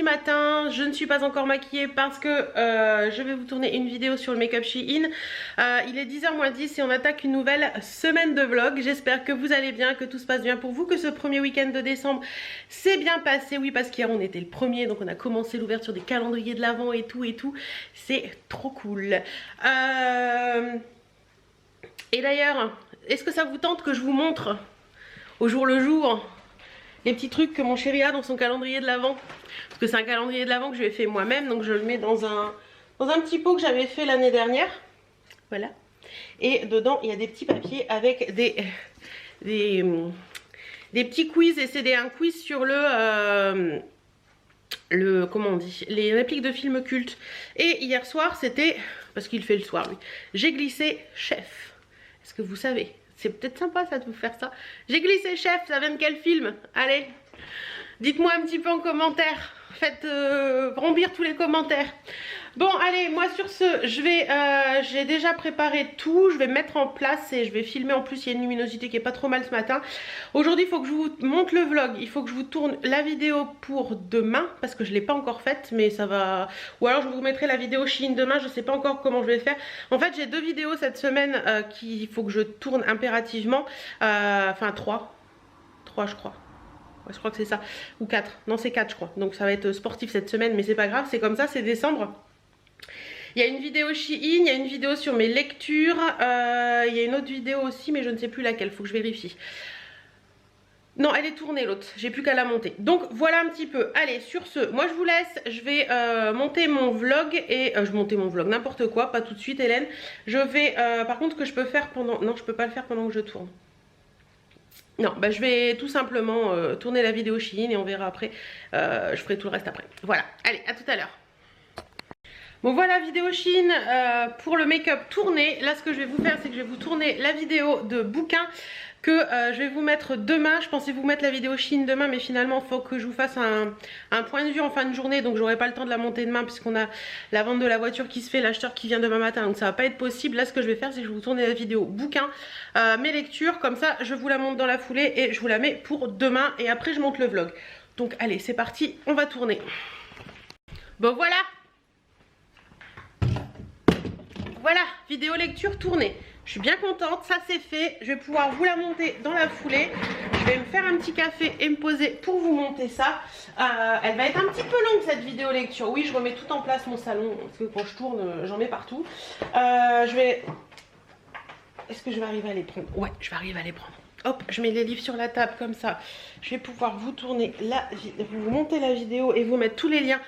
matin, je ne suis pas encore maquillée parce que je vais vous tourner une vidéo sur le make-up Shein. Il est 10h-10 et on attaque une nouvelle semaine de vlog. J'espère que vous allez bien, que tout se passe bien pour vous, que ce premier week-end de décembre s'est bien passé. Oui, parce qu'hier on était le premier, donc on a commencé l'ouverture des calendriers de l'Avent et tout. C'est trop cool. Et d'ailleurs, est-ce que ça vous tente que je vous montre au jour le jour les petits trucs que mon chéri a dans son calendrier de l'Avent? Parce que c'est un calendrier de l'Avent que je lui ai fait moi-même, donc je le mets dans un petit pot que j'avais fait l'année dernière. Voilà. Et dedans, il y a des petits papiers avec des petits quiz. Et c'est un quiz sur comment on dit, les répliques de films cultes. Et hier soir, c'était, parce qu'il fait le soir lui, j'ai glissé chef. Est-ce que vous savez? C'est peut-être sympa ça de vous faire ça. J'ai glissé chef, ça vient de quel film? Allez, dites-moi un petit peu en commentaire. Faites remplir tous les commentaires. Bon allez, moi sur ce, j'ai déjà préparé tout. Je vais mettre en place et je vais filmer. En plus il y a une luminosité qui est pas trop mal ce matin. Aujourd'hui il faut que je vous monte le vlog. Il faut que je vous tourne la vidéo pour demain, parce que je l'ai pas encore faite, mais ça va. Ou alors je vous mettrai la vidéo Shein demain. Je sais pas encore comment je vais faire. En fait j'ai 2 vidéos cette semaine qu'il faut que je tourne impérativement. Enfin 3 je crois. Ouais, je crois que c'est ça. Ou 4. Non, c'est 4 je crois. Donc ça va être sportif cette semaine, mais c'est pas grave, c'est comme ça, c'est décembre. Il y a une vidéo Shein, il y a une vidéo sur mes lectures. Il y a une autre vidéo aussi, mais je ne sais plus laquelle, faut que je vérifie. Non, elle est tournée l'autre, j'ai plus qu'à la monter. Donc voilà un petit peu. Allez, sur ce, moi je vous laisse. Je vais monter mon vlog et je vais monter mon vlog, n'importe quoi, pas tout de suite Hélène. Je vais, par contre, que je peux faire pendant... Non, je peux pas le faire pendant que je tourne. Non, bah je vais tout simplement tourner la vidéo Shein et on verra après. Je ferai tout le reste après. Voilà, allez, à tout à l'heure. Bon voilà, vidéo Shein pour le make-up tourné. Là ce que je vais vous faire, c'est que je vais vous tourner la vidéo de bouquin que je vais vous mettre demain. Je pensais vous mettre la vidéo Shein demain, mais finalement il faut que je vous fasse un point de vue en fin de journée. Donc j'aurai pas le temps de la monter demain puisqu'on a la vente de la voiture qui se fait, l'acheteur qui vient demain matin. Donc ça va pas être possible. Là ce que je vais faire, c'est que je vais vous tourner la vidéo bouquin, mes lectures. Comme ça je vous la monte dans la foulée et je vous la mets pour demain. Et après je monte le vlog. Donc allez, c'est parti, on va tourner. Bon voilà. Voilà, vidéo lecture tournée. Je suis bien contente, ça c'est fait. Je vais pouvoir vous la monter dans la foulée. Je vais me faire un petit café et me poser pour vous monter ça. Elle va être un petit peu longue cette vidéo lecture. Oui, je remets tout en place mon salon, parce que quand je tourne, j'en mets partout. Est-ce que je vais arriver à les prendre? Ouais, je vais arriver à les prendre. Hop, je mets les livres sur la table comme ça. Je vais pouvoir vous tourner vous monter la vidéo et vous mettre tous les liens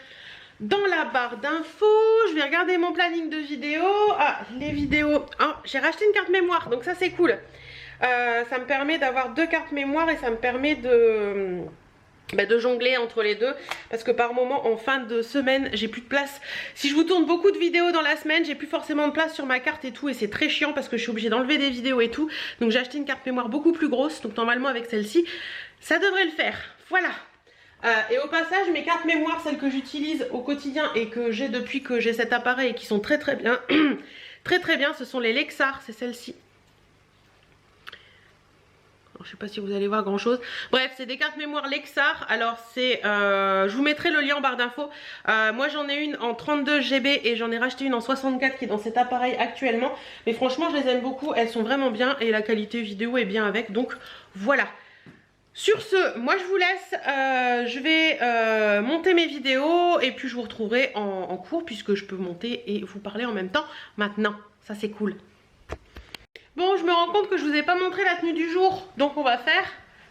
dans la barre d'infos. Je vais regarder mon planning de vidéos. Ah, les vidéos. Oh, j'ai racheté une carte mémoire, donc ça c'est cool. Ça me permet d'avoir 2 cartes mémoire et ça me permet de jongler entre les deux. Parce que par moment, en fin de semaine, j'ai plus de place. Si je vous tourne beaucoup de vidéos dans la semaine, j'ai plus forcément de place sur ma carte et tout. Et c'est très chiant parce que je suis obligée d'enlever des vidéos et tout. Donc j'ai acheté une carte mémoire beaucoup plus grosse. Donc normalement avec celle-ci, ça devrait le faire. Voilà. Et au passage, mes cartes mémoire, celles que j'utilise au quotidien et que j'ai depuis que j'ai cet appareil et qui sont très très bien, très bien, ce sont les Lexar, c'est celles-ci. Je sais pas si vous allez voir grand chose. Bref, c'est des cartes mémoire Lexar. Alors c'est, je vous mettrai le lien en barre d'infos. Moi j'en ai une en 32 GB et j'en ai racheté une en 64 qui est dans cet appareil actuellement. Mais franchement je les aime beaucoup, elles sont vraiment bien et la qualité vidéo est bien avec. Donc voilà. Sur ce, moi je vous laisse, je vais monter mes vidéos et puis je vous retrouverai en cours puisque je peux monter et vous parler en même temps maintenant. Ça c'est cool. Bon, je me rends compte que je vous ai pas montré la tenue du jour, donc on va faire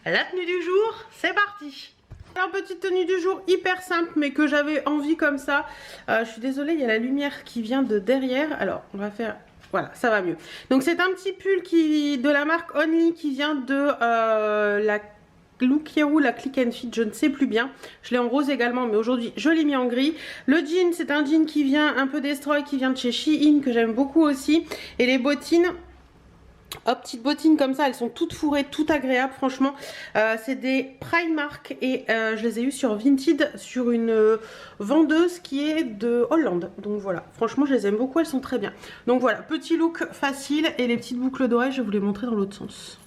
la tenue du jour, c'est parti. Alors petite tenue du jour hyper simple mais que j'avais envie comme ça. Je suis désolée, il y a la lumière qui vient de derrière, alors on va faire... Voilà, ça va mieux. Donc c'est un petit pull de la marque Only qui vient de la Look Hero, la Click and Fit, je ne sais plus bien. Je l'ai en rose également, mais aujourd'hui je l'ai mis en gris. Le jean, c'est un jean qui vient un peu Destroy, qui vient de chez Shein, que j'aime beaucoup aussi. Et les bottines, hop, petites bottines comme ça, elles sont toutes fourrées, toutes agréables, franchement. C'est des Primark et je les ai eues sur Vinted, sur une vendeuse qui est de Hollande. Donc voilà, franchement je les aime beaucoup, elles sont très bien. Donc voilà, petit look facile et les petites boucles d'oreilles, je vais vous les montrer dans l'autre sens.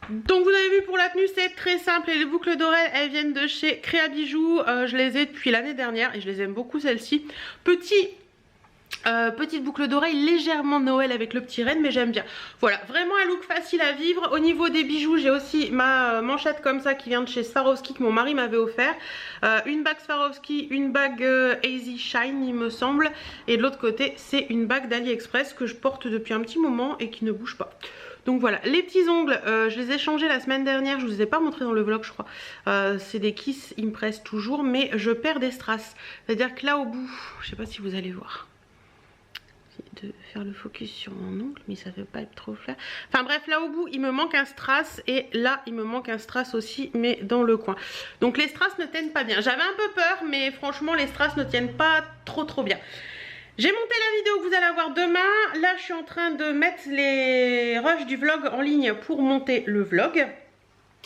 Donc vous avez vu, pour la tenue c'est très simple, et les boucles d'oreilles elles viennent de chez Créa Bijoux, je les ai depuis l'année dernière et je les aime beaucoup celles-ci. Petite boucle d'oreille légèrement Noël avec le petit renne, mais j'aime bien. Voilà, vraiment un look facile à vivre. Au niveau des bijoux, j'ai aussi ma manchette comme ça qui vient de chez Swarovski que mon mari m'avait offert. Une bague Swarovski, une bague Easy Shine il me semble. Et de l'autre côté c'est une bague d'AliExpress que je porte depuis un petit moment et qui ne bouge pas. Donc voilà, les petits ongles, je les ai changés la semaine dernière, je vous les ai pas montrés dans le vlog je crois. C'est des Kiss Impress toujours, mais je perds des strass. C'est-à-dire que là au bout, je sais pas si vous allez voir, de faire le focus sur mon ongle, mais ça ne veut pas être trop clair. Enfin bref, là au bout il me manque un strass, et là il me manque un strass aussi, mais dans le coin. Donc les strass ne tiennent pas bien. J'avais un peu peur, mais franchement les strass ne tiennent pas trop bien. J'ai monté la vidéo que vous allez avoir demain. Là je suis en train de mettre les rushs du vlog en ligne pour monter le vlog.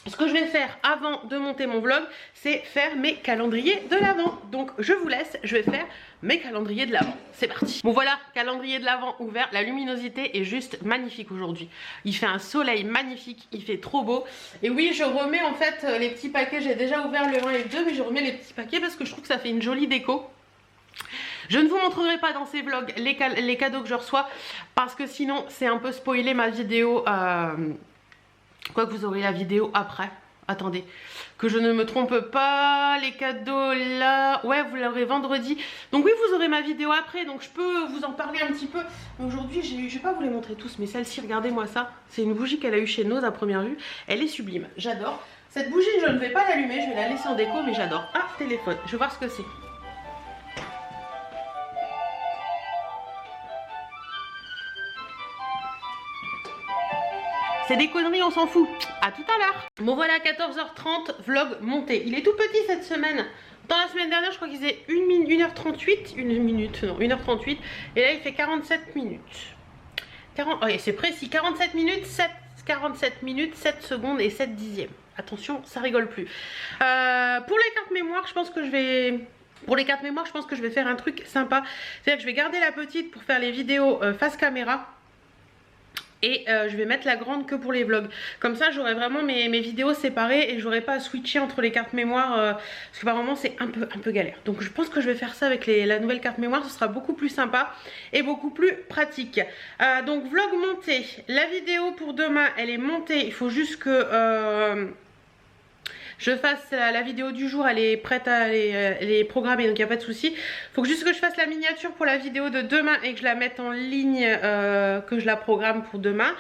Ce que je vais faire avant de monter mon vlog, c'est faire mes calendriers de l'Avent. Donc je vous laisse, je vais faire mes calendriers de l'Avent. C'est parti. Bon voilà, calendrier de l'Avent ouvert. La luminosité est juste magnifique aujourd'hui. Il fait un soleil magnifique, il fait trop beau. Et oui, je remets en fait les petits paquets. J'ai déjà ouvert le 1 et le 2, mais je remets les petits paquets parce que je trouve que ça fait une jolie déco. Je ne vous montrerai pas dans ces vlogs les cadeaux que je reçois, parce que sinon c'est un peu spoiler ma vidéo. Quoi que vous aurez la vidéo après. Attendez, que je ne me trompe pas, les cadeaux là, ouais vous l'aurez vendredi. Donc oui, vous aurez ma vidéo après, donc je peux vous en parler un petit peu. Aujourd'hui je vais pas vous les montrer tous, mais celle-ci, regardez-moi ça. C'est une bougie qu'elle a eu chez Nose à première vue. Elle est sublime, j'adore. Cette bougie je ne vais pas l'allumer, je vais la laisser en déco, mais j'adore. Ah, téléphone, je vais voir ce que c'est. C'est des conneries, on s'en fout. À tout à l'heure. Bon voilà, 14h30, vlog monté. Il est tout petit cette semaine. Dans la semaine dernière, je crois qu'il faisait 1h38. 1h38. Et là, il fait 47 minutes. Oui, c'est précis. 47 minutes, 7 secondes et 7 dixièmes. Attention, ça rigole plus. Pour les cartes mémoire, je pense que je vais... Pour les cartes mémoire, je pense que je vais faire un truc sympa. C'est-à-dire que je vais garder la petite pour faire les vidéos face caméra. Et je vais mettre la grande que pour les vlogs. Comme ça j'aurai vraiment mes vidéos séparées et j'aurai pas à switcher entre les cartes mémoire, parce que par moment c'est un peu galère. Donc je pense que je vais faire ça avec la nouvelle carte mémoire. Ce sera beaucoup plus sympa et beaucoup plus pratique. Donc vlog monté. La vidéo pour demain elle est montée. Il faut juste que... je fasse la vidéo du jour, elle est prête, elle est programmée, donc il n'y a pas de souci. Il faut juste que je fasse la miniature pour la vidéo de demain et que je la mette en ligne, que je la programme pour demain.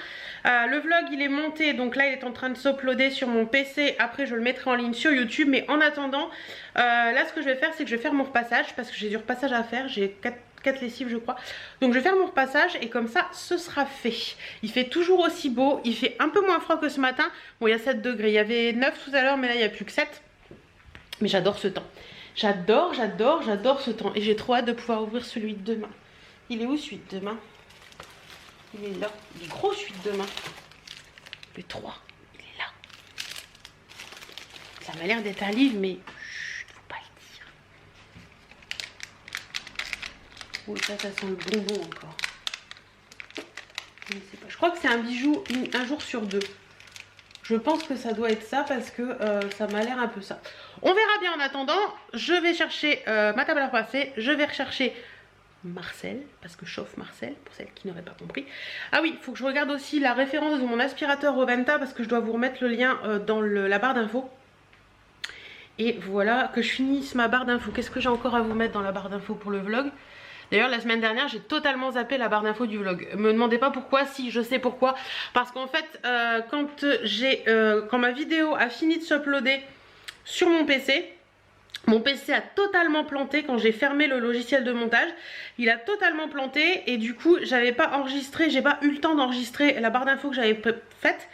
Le vlog il est monté, donc là il est en train de s'uploader sur mon PC. Après je le mettrai en ligne sur YouTube, mais en attendant, là ce que je vais faire c'est que je vais faire mon repassage, parce que j'ai du repassage à faire. J'ai 4 lessives je crois. Donc je vais faire mon repassage et comme ça ce sera fait. Il fait toujours aussi beau, il fait un peu moins froid que ce matin. Bon, il y a 7 degrés, il y avait 9 tout à l'heure mais là il n'y a plus que 7. Mais j'adore ce temps. J'adore ce temps. Et j'ai trop hâte de pouvoir ouvrir celui de demain. Il est où celui de demain? Il est là. Il est gros celui de demain. Le 3, il est là. Ça m'a l'air d'être un livre mais... Oui, ça sent le bonbon encore. Je ne sais pas. Je crois que c'est un bijou un jour sur 2. Je pense que ça doit être ça parce que ça m'a l'air un peu ça. On verra bien en attendant. Je vais chercher ma table à repasser. Je vais rechercher Marcel, parce que chauffe Marcel, pour celles qui n'auraient pas compris. Ah oui, il faut que je regarde aussi la référence de mon aspirateur Roventa, parce que je dois vous remettre le lien dans la barre d'infos. Et voilà, que je finisse ma barre d'infos. Qu'est-ce que j'ai encore à vous mettre dans la barre d'infos pour le vlog? D'ailleurs la semaine dernière j'ai totalement zappé la barre d'infos du vlog. Me demandez pas pourquoi, si je sais pourquoi. Parce qu'en fait quand ma vidéo a fini de s'uploader sur mon PC a totalement planté quand j'ai fermé le logiciel de montage. Il a totalement planté et du coup j'avais pas enregistré, j'ai pas eu le temps d'enregistrer la barre d'infos que j'avais faite.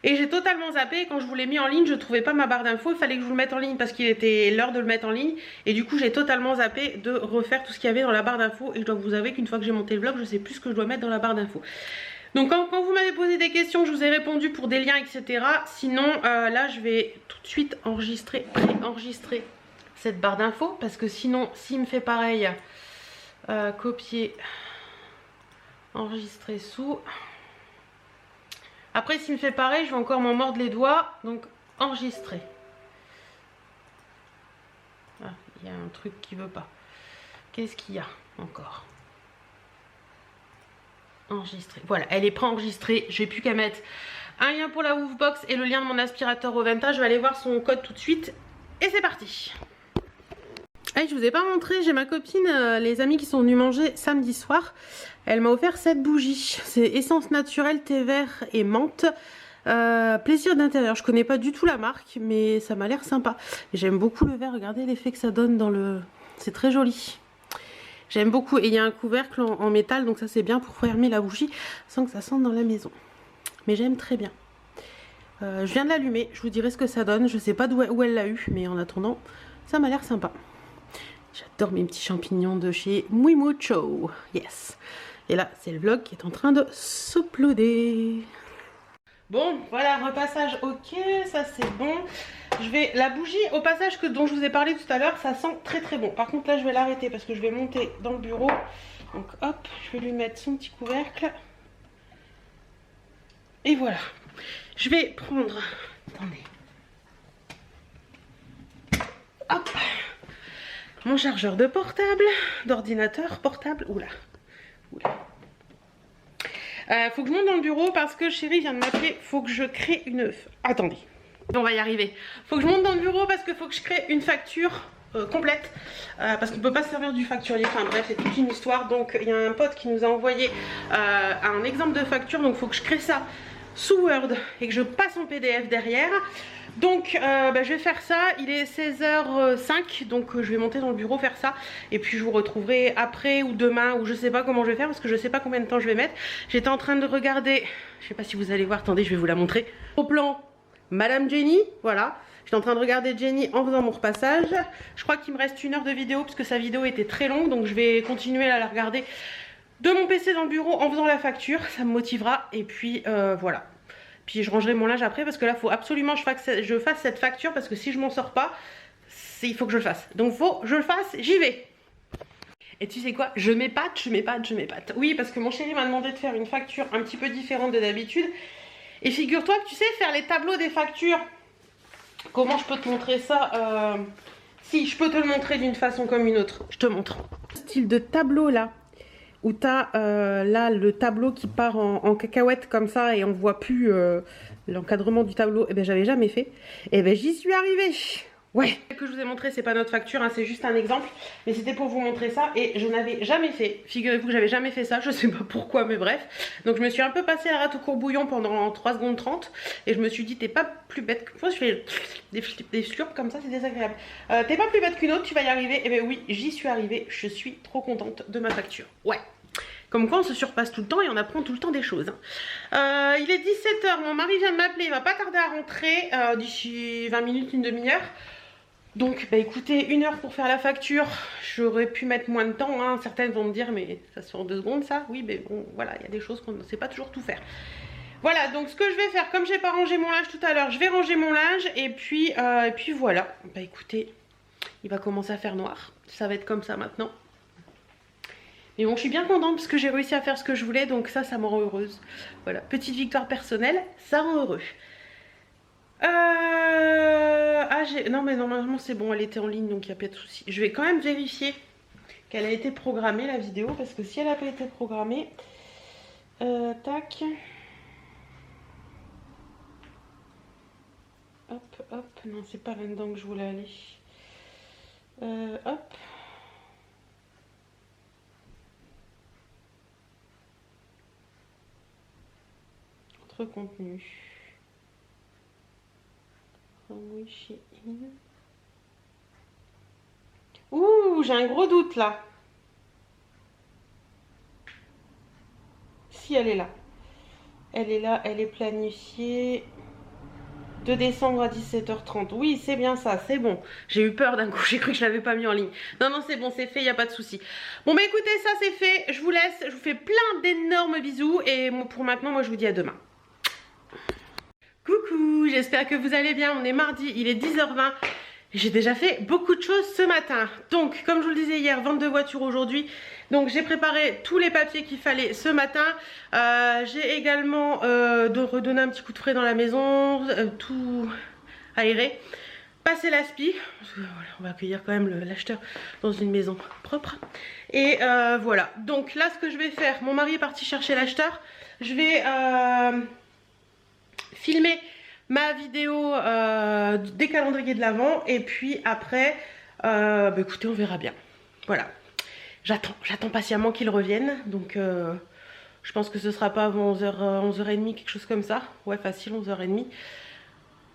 Et j'ai totalement zappé. Quand je vous l'ai mis en ligne, je trouvais pas ma barre d'infos. Il fallait que je vous le mette en ligne parce qu'il était l'heure de le mettre en ligne. Et du coup j'ai totalement zappé de refaire tout ce qu'il y avait dans la barre d'infos. Et je dois vous avouer qu'une fois que j'ai monté le vlog, je sais plus ce que je dois mettre dans la barre d'infos. Donc quand vous m'avez posé des questions, je vous ai répondu pour des liens etc. Sinon là je vais tout de suite préenregistrer cette barre d'infos. Parce que sinon s'il me fait pareil, copier, enregistrer sous... Après s'il me fait pareil, je vais encore m'en mordre les doigts. Donc enregistrer. Ah, il y a un truc qui veut pas. Qu'est-ce qu'il y a encore? Enregistrer. Voilà, elle est préenregistrée. J'ai plus qu'à mettre un lien pour la Woofbox et le lien de mon aspirateur au Venta. Je vais aller voir son code tout de suite. Et c'est parti. Hey, je vous ai pas montré, j'ai ma copine, les amis qui sont venus manger samedi soir. Elle m'a offert cette bougie. C'est essence naturelle, thé vert et menthe. Plaisir d'intérieur. Je connais pas du tout la marque, mais ça m'a l'air sympa. J'aime beaucoup le verre. Regardez l'effet que ça donne dans le... C'est très joli. J'aime beaucoup. Et il y a un couvercle en métal, donc ça c'est bien pour fermer la bougie sans que ça sente dans la maison. Mais j'aime très bien. Je viens de l'allumer. Je vous dirai ce que ça donne. Je sais pas où elle l'a eu, mais en attendant, ça m'a l'air sympa. J'adore mes petits champignons de chez Muy Mucho. Yes. Et là, c'est le vlog qui est en train de s'uploader. Bon, voilà, repassage ok, ça c'est bon. Je vais, la bougie, au passage dont je vous ai parlé tout à l'heure, ça sent très très bon. Par contre là, je vais l'arrêter parce que je vais monter dans le bureau. Donc hop, je vais lui mettre son petit couvercle. Et voilà. Je vais prendre... Attendez. Hop. Mon chargeur de portable, d'ordinateur portable. Oula. Oula. Faut que je monte dans le bureau parce que chérie vient de m'appeler. Faut que je crée une... Attendez. On va y arriver. Faut que je monte dans le bureau parce que faut que je crée une facture complète. Parce qu'on ne peut pas se servir du facturier. Enfin bref, c'est toute une histoire. Donc il y a un pote qui nous a envoyé un exemple de facture. Donc il faut que je crée ça sous Word et que je passe en PDF derrière. Donc je vais faire ça, il est 16h05, donc je vais monter dans le bureau faire ça. Et puis je vous retrouverai après ou demain, ou je sais pas comment je vais faire parce que je sais pas combien de temps je vais mettre. J'étais en train de regarder, je sais pas si vous allez voir, attendez je vais vous la montrer. Au plan Madame Jenny, voilà. J'étais en train de regarder Jenny en faisant mon repassage. Je crois qu'il me reste 1 heure de vidéo parce que sa vidéo était très longue. Donc je vais continuer à la regarder de mon PC dans le bureau en faisant la facture. Ça me motivera et puis voilà. Puis je rangerai mon linge après parce que là, il faut absolument que je fasse cette facture parce que si je m'en sors pas, il faut que je le fasse. Donc, faut que je le fasse, j'y vais. Et tu sais quoi? Je m'épate. Oui, parce que mon chéri m'a demandé de faire une facture un petit peu différente de d'habitude. Et figure-toi que tu sais faire les tableaux des factures. Comment je peux te montrer ça? Si, je peux te le montrer d'une façon comme une autre. Je te montre. Style de tableau là. Où tu as là le tableau qui part en cacahuète comme ça et on voit plus l'encadrement du tableau. Et ben j'avais jamais fait. Et ben j'y suis arrivée. Ouais. Ce que je vous ai montré, c'est pas notre facture, hein, c'est juste un exemple. Mais c'était pour vous montrer ça et je n'avais jamais fait. Figurez-vous que j'avais jamais fait ça, je sais pas pourquoi, mais bref. Donc je me suis un peu passée à la rate au courbouillon pendant 3 secondes 30. Et je me suis dit, t'es pas plus bête que moi. Je fais des slurps comme ça, c'est désagréable. T'es pas plus bête qu'une autre, tu vas y arriver. Et ben oui, j'y suis arrivée. Je suis trop contente de ma facture. Ouais. Comme quoi on se surpasse tout le temps et on apprend tout le temps des choses. Il est 17h, mon mari vient de m'appeler, il va pas tarder à rentrer d'ici 20 minutes, une demi-heure. Donc bah écoutez, 1 heure pour faire la facture, j'aurais pu mettre moins de temps, hein. Certaines vont me dire mais ça se fait en 2 secondes ça. Oui mais bon voilà, il y a des choses qu'on ne sait pas toujours tout faire. Voilà, donc ce que je vais faire, comme j'ai pas rangé mon linge tout à l'heure, je vais ranger mon linge et puis voilà. Bah écoutez, il va commencer à faire noir, ça va être comme ça maintenant. Mais bon, je suis bien contente parce que j'ai réussi à faire ce que je voulais, donc ça me rend heureuse. Voilà, petite victoire personnelle, ça rend heureux. Non mais normalement c'est bon, elle était en ligne donc il n'y a pas de souci. Je vais quand même vérifier qu'elle a été programmée la vidéo parce que si elle n'a pas été programmée, tac. Hop, hop, non c'est pas là-dedans que je voulais aller. Hop. Autre contenu. Ouh, j'ai un gros doute là. Si elle est là. Elle est là, elle est planifiée 2 décembre à 17h30. Oui, c'est bien ça, c'est bon. J'ai eu peur d'un coup, j'ai cru que je l'avais pas mis en ligne. Non, non, c'est bon, c'est fait, il n'y a pas de souci. Bon, bah écoutez, ça c'est fait. Je vous laisse, je vous fais plein d'énormes bisous. Et pour maintenant, moi je vous dis à demain. Coucou, j'espère que vous allez bien. On est mardi, il est 10h20. J'ai déjà fait beaucoup de choses ce matin. Donc, comme je vous le disais hier, vente de voiture aujourd'hui. Donc, j'ai préparé tous les papiers qu'il fallait ce matin. J'ai également redonné un petit coup de frais dans la maison, tout aéré. Passer l'aspi, parce que voilà, on va accueillir quand même l'acheteur dans une maison propre. Et voilà. Donc là, ce que je vais faire, mon mari est parti chercher l'acheteur. Je vais filmer ma vidéo des calendriers de l'Avent et puis après bah écoutez, on verra bien. Voilà, j'attends patiemment qu'ils reviennent. Donc je pense que ce sera pas avant 11h30, quelque chose comme ça. Ouais, facile, 11h30.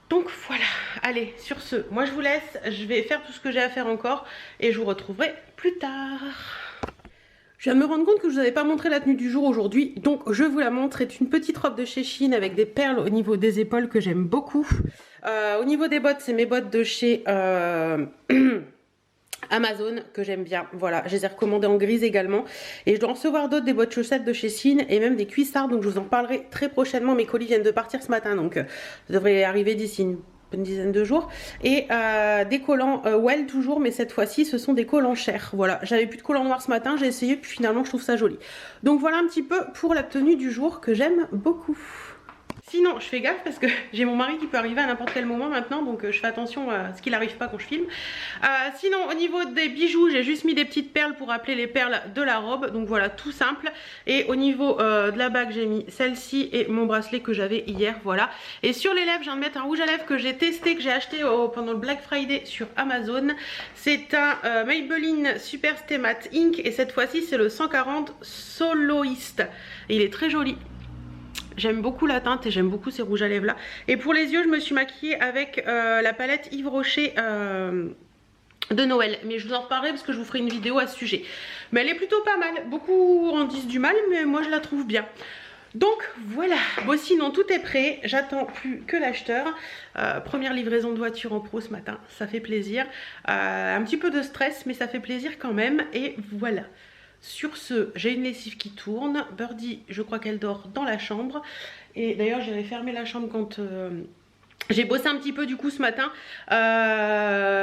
Donc voilà, allez, sur ce, moi je vous laisse, je vais faire tout ce que j'ai à faire encore et je vous retrouverai plus tard. Je viens de me rendre compte que je vous avais pas montré la tenue du jour aujourd'hui, donc je vous la montre. C'est une petite robe de chez Shein avec des perles au niveau des épaules que j'aime beaucoup. Au niveau des bottes, c'est mes bottes de chez Amazon que j'aime bien. Voilà, je les ai recommandées en grise également. Et je dois en recevoir d'autres, des bottes chaussettes de chez Shein et même des cuissards, donc je vous en parlerai très prochainement. Mes colis viennent de partir ce matin, donc ça devrait arriver d'ici une dizaine de jours. Et des collants Well toujours, mais cette fois-ci ce sont des collants chers. Voilà, j'avais plus de collants noirs ce matin, j'ai essayé, puis finalement je trouve ça joli. Donc voilà un petit peu pour la tenue du jour que j'aime beaucoup. Sinon, je fais gaffe parce que j'ai mon mari qui peut arriver à n'importe quel moment maintenant, donc je fais attention à ce qu'il n'arrive pas quand je filme. Sinon, au niveau des bijoux, j'ai juste mis des petites perles pour rappeler les perles de la robe, donc voilà, tout simple. Et au niveau de la bague, j'ai mis celle-ci et mon bracelet que j'avais hier, voilà. Et sur les lèvres, je viens de mettre un rouge à lèvres que j'ai testé, que j'ai acheté pendant le Black Friday sur Amazon. C'est un Maybelline Super Stay Matte Ink et cette fois-ci, c'est le 140 Soloist. Et il est très joli. J'aime beaucoup la teinte et j'aime beaucoup ces rouges à lèvres là. Et pour les yeux, je me suis maquillée avec la palette Yves Rocher de Noël. Mais je vous en reparlerai parce que je vous ferai une vidéo à ce sujet. Mais elle est plutôt pas mal. Beaucoup en disent du mal, mais moi je la trouve bien. Donc voilà. Bon, sinon tout est prêt. J'attends plus que l'acheteur. Première livraison de voiture en pro ce matin. Ça fait plaisir. Un petit peu de stress, mais ça fait plaisir quand même. Et voilà. Sur ce, j'ai une lessive qui tourne. Birdie, je crois qu'elle dort dans la chambre. Et d'ailleurs, j'irai fermer la chambre quand... j'ai bossé un petit peu du coup ce matin.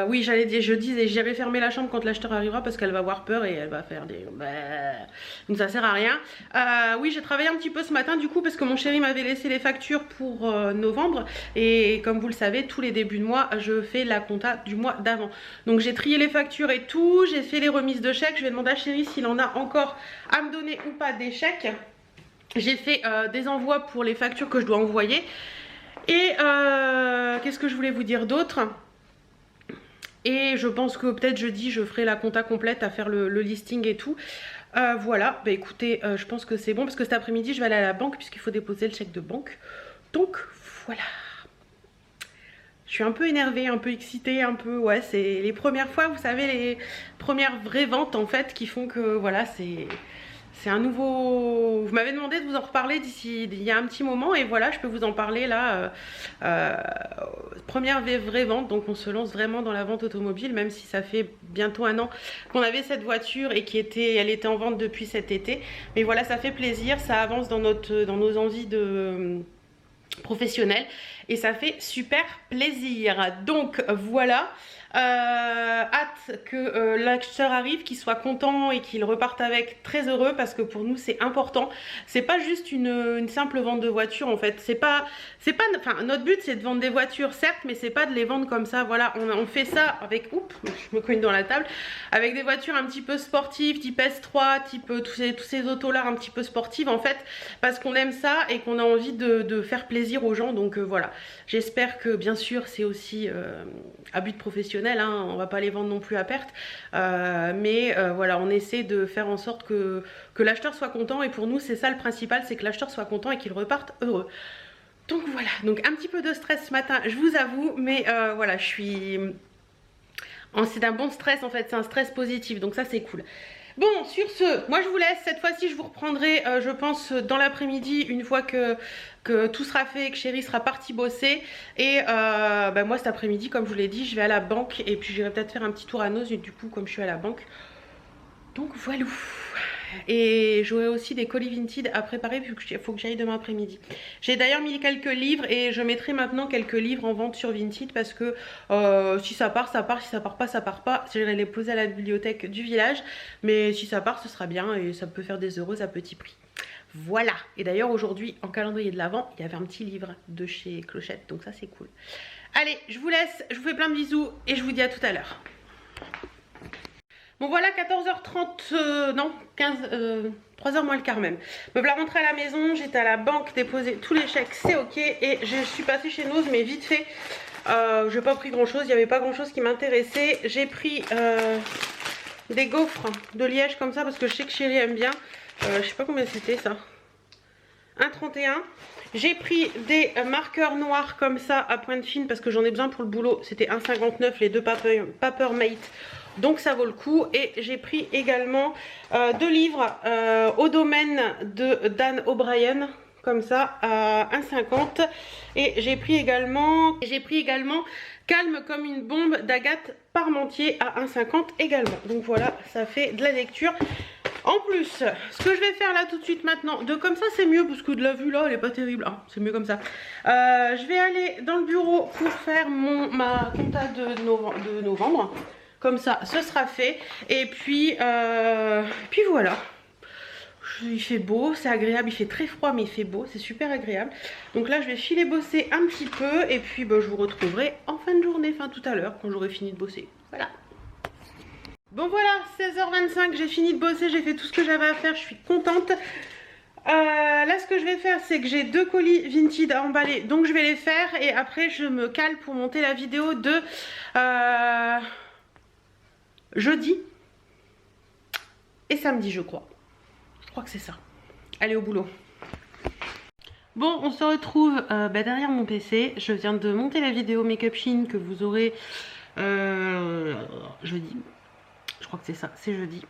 Oui, je disais, j'irai fermer la chambre quand l'acheteur arrivera parce qu'elle va avoir peur et elle va faire des... Donc ça sert à rien. Oui, j'ai travaillé un petit peu ce matin du coup parce que mon chéri m'avait laissé les factures pour novembre. Et comme vous le savez, tous les débuts de mois, je fais la compta du mois d'avant. Donc j'ai trié les factures et tout. J'ai fait les remises de chèques. Je vais demander à chéri s'il en a encore à me donner ou pas des chèques. J'ai fait des envois pour les factures que je dois envoyer. Et qu'est-ce que je voulais vous dire d'autre? Et je pense que peut-être jeudi je ferai la compta complète à faire le listing et tout. Voilà, bah écoutez, je pense que c'est bon parce que cet après-midi je vais aller à la banque puisqu'il faut déposer le chèque de banque. Donc voilà. Je suis un peu énervée, un peu excitée, un peu... Ouais, c'est les premières fois, vous savez, les premières vraies ventes en fait qui font que voilà, c'est un nouveau... Vous m'avez demandé de vous en reparler d'ici il y a un petit moment et voilà, je peux vous en parler là. Première vraie vente, donc on se lance vraiment dans la vente automobile, même si ça fait bientôt un an qu'on avait cette voiture et elle était en vente depuis cet été. Mais voilà, ça fait plaisir, ça avance dans nos envies de professionnelles et ça fait super plaisir. Donc voilà. Hâte que l'acheteur arrive, qu'il soit content et qu'il reparte avec très heureux parce que pour nous c'est important. C'est pas juste une simple vente de voiture en fait. Enfin notre but c'est de vendre des voitures certes, mais c'est pas de les vendre comme ça. Voilà, on fait ça avec, oups, je me cogne dans la table, avec des voitures un petit peu sportives, type S3, type tous ces autos là un petit peu sportives en fait, parce qu'on aime ça et qu'on a envie de faire plaisir aux gens. Donc voilà, j'espère que bien sûr c'est aussi à but professionnel. Hein, on va pas les vendre non plus à perte, mais voilà, on essaie de faire en sorte que l'acheteur soit content et pour nous c'est ça le principal, c'est que l'acheteur soit content et qu'il reparte heureux. Donc voilà, donc un petit peu de stress ce matin, je vous avoue, mais voilà, c'est un bon stress en fait, c'est un stress positif, donc ça c'est cool. Bon, sur ce, moi je vous laisse. Cette fois-ci, je vous reprendrai, je pense, dans l'après-midi, une fois que tout sera fait, que chéri sera parti bosser. Et bah, moi, cet après-midi, comme je vous l'ai dit, je vais à la banque. Et puis, j'irai peut-être faire un petit tour à Noz, du coup, comme je suis à la banque. Donc, voilà. Et j'aurai aussi des colis Vinted à préparer vu qu'il faut que j'aille demain après-midi. J'ai d'ailleurs mis quelques livres et je mettrai maintenant quelques livres en vente sur Vinted parce que si ça part, ça part. Si ça part pas, ça part pas. J'irai les poser à la bibliothèque du village. Mais si ça part, ce sera bien et ça peut faire des euros à petit prix. Voilà. Et d'ailleurs aujourd'hui, en calendrier de l'Avent, il y avait un petit livre de chez Clochette. Donc ça, c'est cool. Allez, je vous laisse. Je vous fais plein de bisous et je vous dis à tout à l'heure. Bon voilà, 14h30, non, 3h moins le quart même. Me voilà rentrée à la maison, j'étais à la banque déposer tous les chèques, c'est ok. Et je suis passée chez Noz, mais vite fait. J'ai pas pris grand chose, il n'y avait pas grand chose qui m'intéressait. J'ai pris des gaufres de Liège comme ça parce que je sais que Chérie aime bien. Je sais pas combien c'était ça. 1,31. J'ai pris des marqueurs noirs comme ça à pointe fine parce que j'en ai besoin pour le boulot. C'était 1,59 les deux Papermate. Donc ça vaut le coup. Et j'ai pris également 2 livres au domaine de Dan O'Brien. Comme ça à 1,50. Et j'ai pris également Calme comme une bombe d'Agathe Parmentier à 1,50 également. Donc voilà, ça fait de la lecture. En plus, ce que je vais faire là tout de suite maintenant, de comme ça c'est mieux parce que de la vue là elle est pas terrible, ah, c'est mieux comme ça. Je vais aller dans le bureau pour faire ma compta de novembre. Comme ça, ce sera fait. Et puis voilà. Il fait beau, c'est agréable, il fait très froid mais il fait beau, c'est super agréable. Donc là je vais filer bosser un petit peu et puis je vous retrouverai en fin de journée, enfin tout à l'heure quand j'aurai fini de bosser. Voilà. Bon voilà, 16h25, j'ai fini de bosser, j'ai fait tout ce que j'avais à faire, je suis contente. Là ce que je vais faire c'est que j'ai 2 colis Vinted à emballer, donc je vais les faire et après je me cale pour monter la vidéo de jeudi et samedi je crois. Je crois que c'est ça. Allez au boulot. Bon, on se retrouve derrière mon PC. Je viens de monter la vidéo Make-up Shein que vous aurez jeudi. Je crois que c'est ça, c'est jeudi.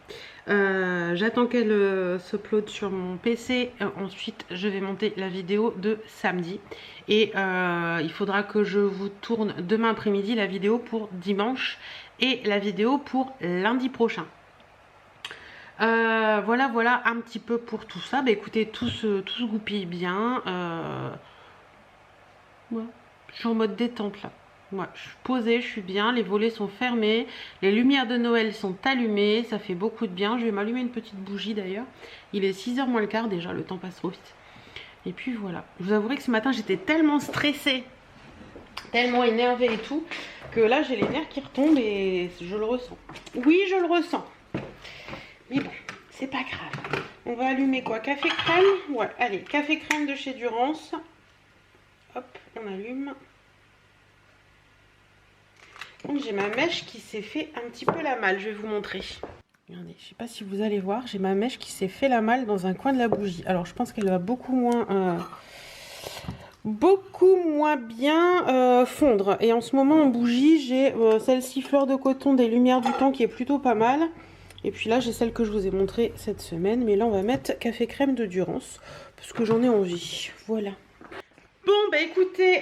J'attends qu'elle s'upload sur mon PC. Ensuite, je vais monter la vidéo de samedi. Et il faudra que je vous tourne demain après-midi la vidéo pour dimanche et la vidéo pour lundi prochain. Voilà un petit peu pour tout ça. Bah écoutez, tout se goupille bien. Ouais, je suis en mode détente là. Ouais, je suis posée, je suis bien, les volets sont fermés, les lumières de Noël sont allumées, ça fait beaucoup de bien. Je vais m'allumer une petite bougie d'ailleurs. Il est 6h moins le quart déjà, le temps passe trop vite. Et puis voilà, je vous avouerai que ce matin j'étais tellement stressée, tellement énervée et tout, que là j'ai les nerfs qui retombent et je le ressens. Oui, je le ressens. Mais bon, c'est pas grave. On va allumer quoi? Café crème? Ouais, allez, café crème de chez Durance. Hop, on allume. J'ai ma mèche qui s'est fait un petit peu la malle, je vais vous montrer. Regardez, je sais pas si vous allez voir, j'ai ma mèche qui s'est fait la malle dans un coin de la bougie. Alors je pense qu'elle va beaucoup moins bien fondre. Et en ce moment en bougie, j'ai celle-ci fleur de coton des lumières du temps qui est plutôt pas mal. Et puis là j'ai celle que je vous ai montrée cette semaine. Mais là on va mettre café crème de Durance parce que j'en ai envie. Voilà. Bon bah écoutez,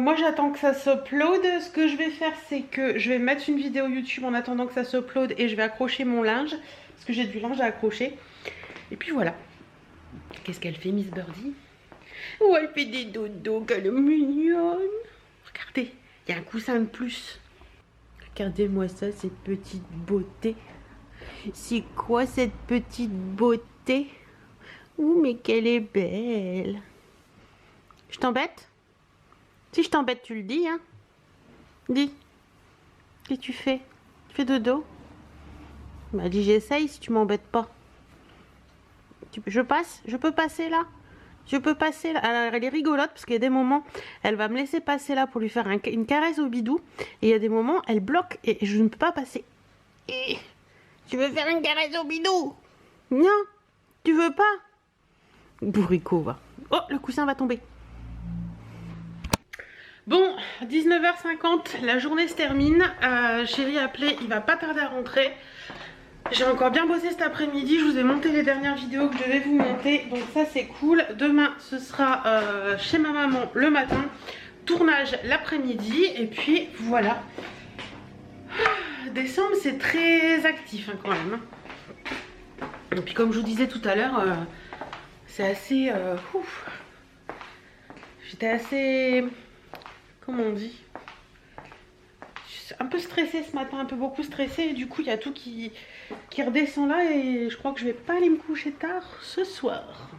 moi j'attends que ça s'upload. Ce que je vais faire c'est que je vais mettre une vidéo YouTube en attendant que ça s'upload et je vais accrocher mon linge. Parce que j'ai du linge à accrocher. Et puis voilà. Qu'est-ce qu'elle fait Miss Birdie? Oh elle fait des dodos, qu'elle est mignonne. Regardez, il y a un coussin de plus. Regardez-moi ça, cette petite beauté. C'est quoi cette petite beauté? Ouh mais qu'elle est belle. Je t'embête? Si je t'embête, tu le dis, hein? Dis. Qu'est-ce que tu fais? Tu fais dodo? Bah dis j'essaye si tu m'embêtes pas. Je passe? Je peux passer là? Je peux passer là? Alors, elle est rigolote parce qu'il y a des moments, elle va me laisser passer là pour lui faire une caresse au bidou. Et il y a des moments, elle bloque et je ne peux pas passer. Et tu veux faire une caresse au bidou? Non, tu veux pas? Bourricot, va. Oh, le coussin va tomber. Bon, 19h50, la journée se termine. Chérie a appelé, il va pas tarder à rentrer. J'ai encore bien bossé cet après-midi. Je vous ai monté les dernières vidéos que je devais vous monter. Donc ça c'est cool. Demain ce sera chez ma maman le matin. Tournage l'après-midi. Et puis voilà. Décembre c'est très actif hein, quand même. Et puis comme je vous disais tout à l'heure, c'est assez... J'étais assez... Comment on dit? Un peu stressée ce matin, un peu beaucoup stressée. Et du coup, il y a tout qui redescend là. Et je crois que je vais pas aller me coucher tard ce soir.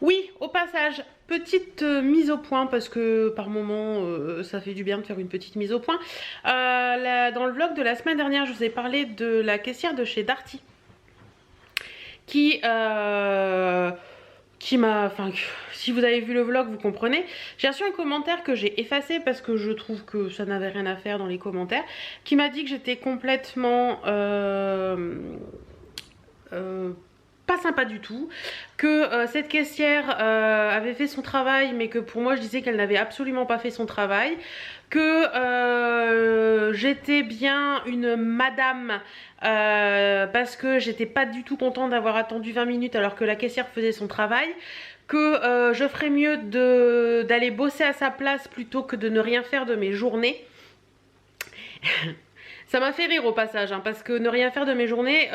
Oui, au passage, petite mise au point, parce que par moment ça fait du bien de faire une petite mise au point. Dans le vlog de la semaine dernière, je vous ai parlé de la caissière de chez Darty qui m'a, enfin, si vous avez vu le vlog, vous comprenez. J'ai reçu un commentaire que j'ai effacé parce que je trouve que ça n'avait rien à faire dans les commentaires, qui m'a dit que j'étais complètement pas sympa du tout, que cette caissière avait fait son travail mais que pour moi je disais qu'elle n'avait absolument pas fait son travail, que j'étais bien une madame parce que j'étais pas du tout contente d'avoir attendu 20 minutes alors que la caissière faisait son travail, que je ferais mieux d'aller bosser à sa place plutôt que de ne rien faire de mes journées. Ça m'a fait rire au passage, hein, parce que ne rien faire de mes journées,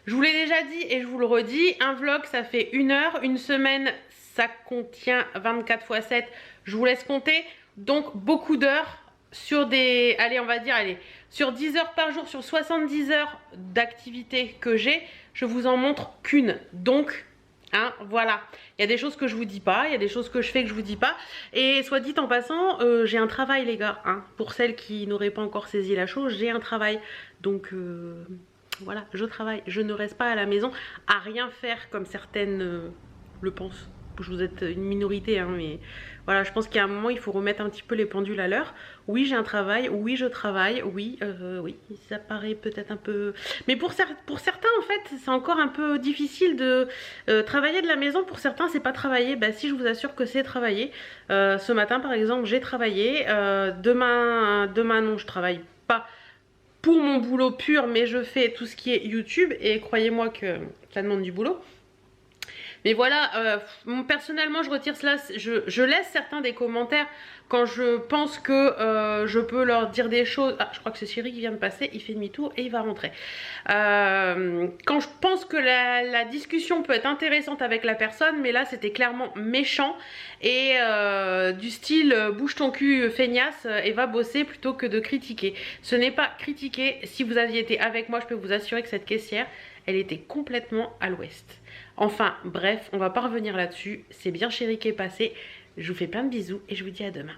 je vous l'ai déjà dit et je vous le redis, un vlog ça fait 1 heure, une semaine ça contient 24 x 7, je vous laisse compter, donc beaucoup d'heures sur des, allez on va dire, allez, sur 10 heures par jour, sur 70 heures d'activité que j'ai, je vous en montre qu'une, donc... Hein, voilà, il y a des choses que je vous dis pas, il y a des choses que je fais que je vous dis pas. Et soit dit en passant, j'ai un travail les gars, hein. Pour celles qui n'auraient pas encore saisi la chose, j'ai un travail. Donc voilà, je travaille, je ne reste pas à la maison à rien faire comme certaines le pensent. Vous êtes une minorité, hein, mais voilà, je pense qu'à un moment il faut remettre un petit peu les pendules à l'heure. Oui, j'ai un travail, oui, je travaille, oui, oui, ça paraît peut-être un peu... Mais pour certains, en fait, c'est encore un peu difficile de travailler de la maison. Pour certains, c'est pas travailler. Bah si, je vous assure que c'est travailler. Ce matin, par exemple, j'ai travaillé. Demain, non, je travaille pas pour mon boulot pur, mais je fais tout ce qui est YouTube. Et croyez-moi que ça demande du boulot. Mais voilà, personnellement je retire cela, je laisse certains des commentaires quand je pense que je peux leur dire des choses. Ah, je crois que c'est Chéri qui vient de passer, il fait demi-tour et il va rentrer. Quand je pense que la discussion peut être intéressante avec la personne, mais là c'était clairement méchant et du style bouge ton cul feignasse et va bosser plutôt que de critiquer. Ce n'est pas critiquer, si vous aviez été avec moi je peux vous assurer que cette caissière, elle était complètement à l'ouest. Enfin bref, on va pas revenir là-dessus, c'est bien Chéri qui est passé, je vous fais plein de bisous et je vous dis à demain.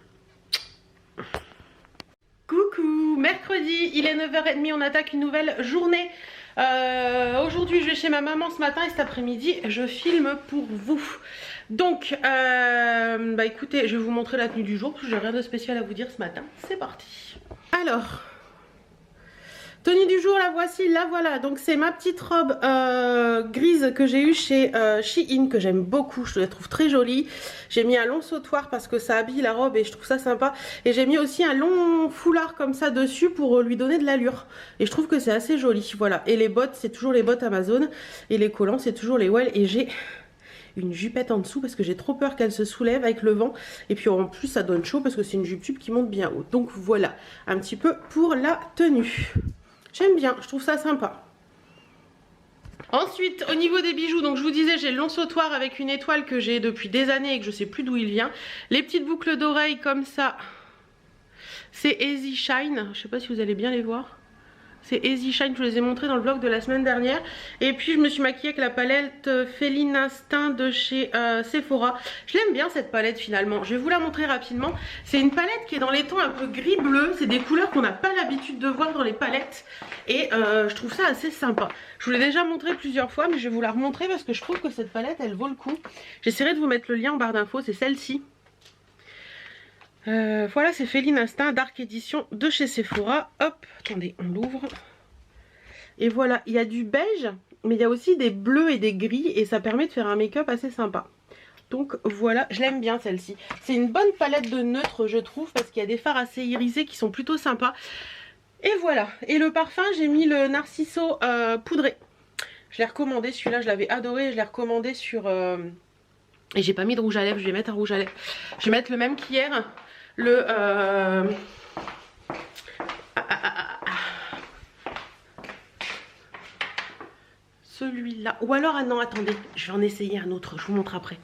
Coucou, mercredi, il est 9h30, on attaque une nouvelle journée. Aujourd'hui je vais chez ma maman ce matin et cet après-midi je filme pour vous. Donc, bah écoutez, je vais vous montrer la tenue du jour parce que j'ai rien de spécial à vous dire ce matin, c'est parti. Alors... tenue du jour, la voici, la voilà. Donc c'est ma petite robe grise que j'ai eue chez Shein, que j'aime beaucoup, je la trouve très jolie. J'ai mis un long sautoir parce que ça habille la robe et je trouve ça sympa. Et j'ai mis aussi un long foulard comme ça dessus pour lui donner de l'allure. Et je trouve que c'est assez joli, voilà. Et les bottes, c'est toujours les bottes Amazon. Et les collants, c'est toujours les Well. Et j'ai une jupette en dessous parce que j'ai trop peur qu'elle se soulève avec le vent. Et puis en plus ça donne chaud parce que c'est une jupe tube qui monte bien haut. Donc voilà, un petit peu pour la tenue. J'aime bien, je trouve ça sympa. Ensuite, au niveau des bijoux, donc je vous disais, j'ai le long sautoir avec une étoile que j'ai depuis des années et que je sais plus d'où il vient. Les petites boucles d'oreilles comme ça, c'est Easy Shine. Je sais pas si vous allez bien les voir. C'est Easy Shine, je vous les ai montrés dans le vlog de la semaine dernière. Et puis je me suis maquillée avec la palette Féline Instinct de chez Sephora. Je l'aime bien cette palette finalement, je vais vous la montrer rapidement. C'est une palette qui est dans les tons un peu gris-bleu. C'est des couleurs qu'on n'a pas l'habitude de voir dans les palettes. Et je trouve ça assez sympa. Je vous l'ai déjà montré plusieurs fois, mais je vais vous la remontrer parce que je trouve que cette palette elle vaut le coup. J'essaierai de vous mettre le lien en barre d'infos, c'est celle-ci. Voilà, c'est Féline Instinct Dark Edition de chez Sephora. Hop, attendez, on l'ouvre. Et voilà, il y a du beige, mais il y a aussi des bleus et des gris. Et ça permet de faire un make-up assez sympa. Donc voilà, je l'aime bien celle-ci. C'est une bonne palette de neutres, je trouve, parce qu'il y a des fards assez irisés qui sont plutôt sympas. Et voilà, et le parfum, j'ai mis le Narciso poudré. Je l'ai recommandé, celui-là, je l'avais adoré. Je l'ai recommandé sur... Et j'ai pas mis de rouge à lèvres, je vais mettre un rouge à lèvres. Je vais mettre le même qu'hier. Le Celui-là. Ou alors, ah non, attendez, je vais en essayer un autre, je vous montre après.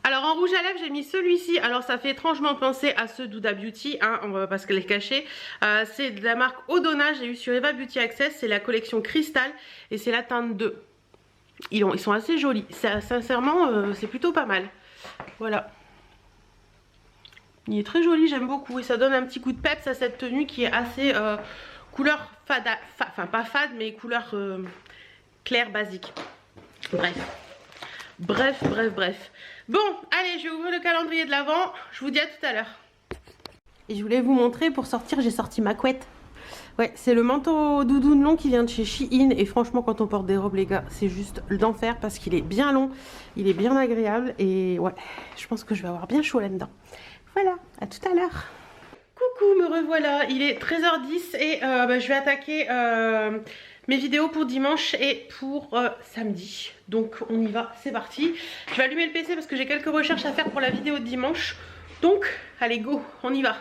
Alors en rouge à lèvres j'ai mis celui-ci, alors ça fait étrangement penser à ceux d'Huda Beauty, hein, parce qu'elle est cachée. C'est de la marque Odona, j'ai eu sur Eva Beauty Access, c'est la collection Cristal et c'est la teinte 2. Ils sont assez jolis, sincèrement c'est plutôt pas mal. Voilà. Il est très joli, j'aime beaucoup et ça donne un petit coup de peps à cette tenue qui est assez couleur fade, enfin pas fade mais couleur claire basique. Bref. Bon, allez, je vais ouvrir le calendrier de l'Avent. Je vous dis à tout à l'heure. Et je voulais vous montrer, pour sortir, j'ai sorti ma couette. Ouais, c'est le manteau doudoune long qui vient de chez Shein. Et franchement, quand on porte des robes, les gars, c'est juste d'enfer parce qu'il est bien long. Il est bien agréable. Et ouais, je pense que je vais avoir bien chaud là-dedans. Voilà, à tout à l'heure. Coucou, me revoilà. Il est 13h10 et je vais attaquer mes vidéos pour dimanche et pour samedi. Donc on y va, c'est parti. Je vais allumer le PC parce que j'ai quelques recherches à faire pour la vidéo de dimanche. Donc allez go, on y va.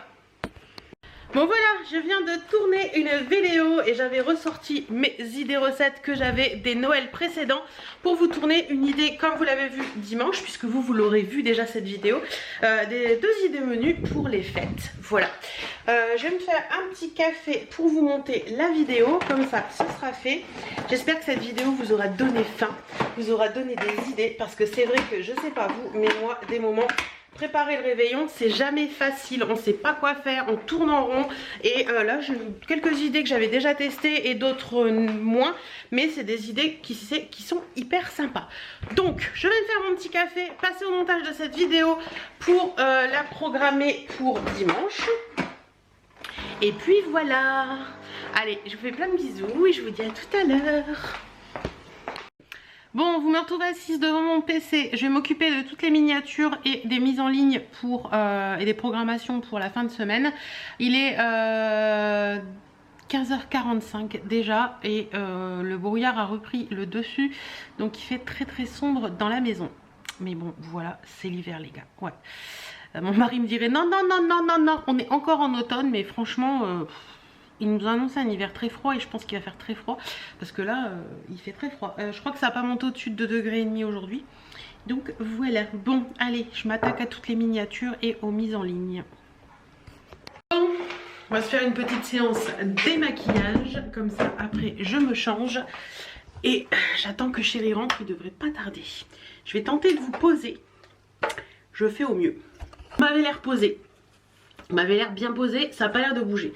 Bon voilà, je viens de tourner une vidéo et j'avais ressorti mes idées recettes que j'avais des Noëls précédents pour vous tourner une idée comme vous l'avez vu dimanche, puisque vous l'aurez vu déjà cette vidéo, des 2 idées menus pour les fêtes. Voilà, je vais me faire un petit café pour vous monter la vidéo, comme ça ce sera fait. J'espère que cette vidéo vous aura donné faim, vous aura donné des idées, parce que c'est vrai que je sais pas vous, mais moi des moments... Préparer le réveillon, c'est jamais facile, on sait pas quoi faire, on tourne en rond et là j'ai quelques idées que j'avais déjà testées et d'autres moins, mais c'est des idées qui sont hyper sympas. Donc je vais me faire mon petit café, passer au montage de cette vidéo pour la programmer pour dimanche. Et puis voilà, allez, je vous fais plein de bisous et je vous dis à tout à l'heure. Bon, vous me retrouvez assise devant mon PC. Je vais m'occuper de toutes les miniatures et des mises en ligne pour, et des programmations pour la fin de semaine. Il est 15h45 déjà et le brouillard a repris le dessus. Donc il fait très très sombre dans la maison. Mais bon, voilà, c'est l'hiver les gars. Ouais. Mon mari me dirait non, on est encore en automne, mais franchement... il nous annonce un hiver très froid et je pense qu'il va faire très froid parce que là il fait très froid. Je crois que ça va pas monter au-dessus de 2,5 degrés aujourd'hui. Donc voilà. Bon allez, je m'attaque à toutes les miniatures et aux mises en ligne. Bon, on va se faire une petite séance démaquillage. Comme ça après je me change. Et j'attends que chérie rentre, il devrait pas tarder. Je vais tenter de vous poser. Je fais au mieux. Vous m'avez l'air posé. Vous m'avez l'air bien posé, ça n'a pas l'air de bouger.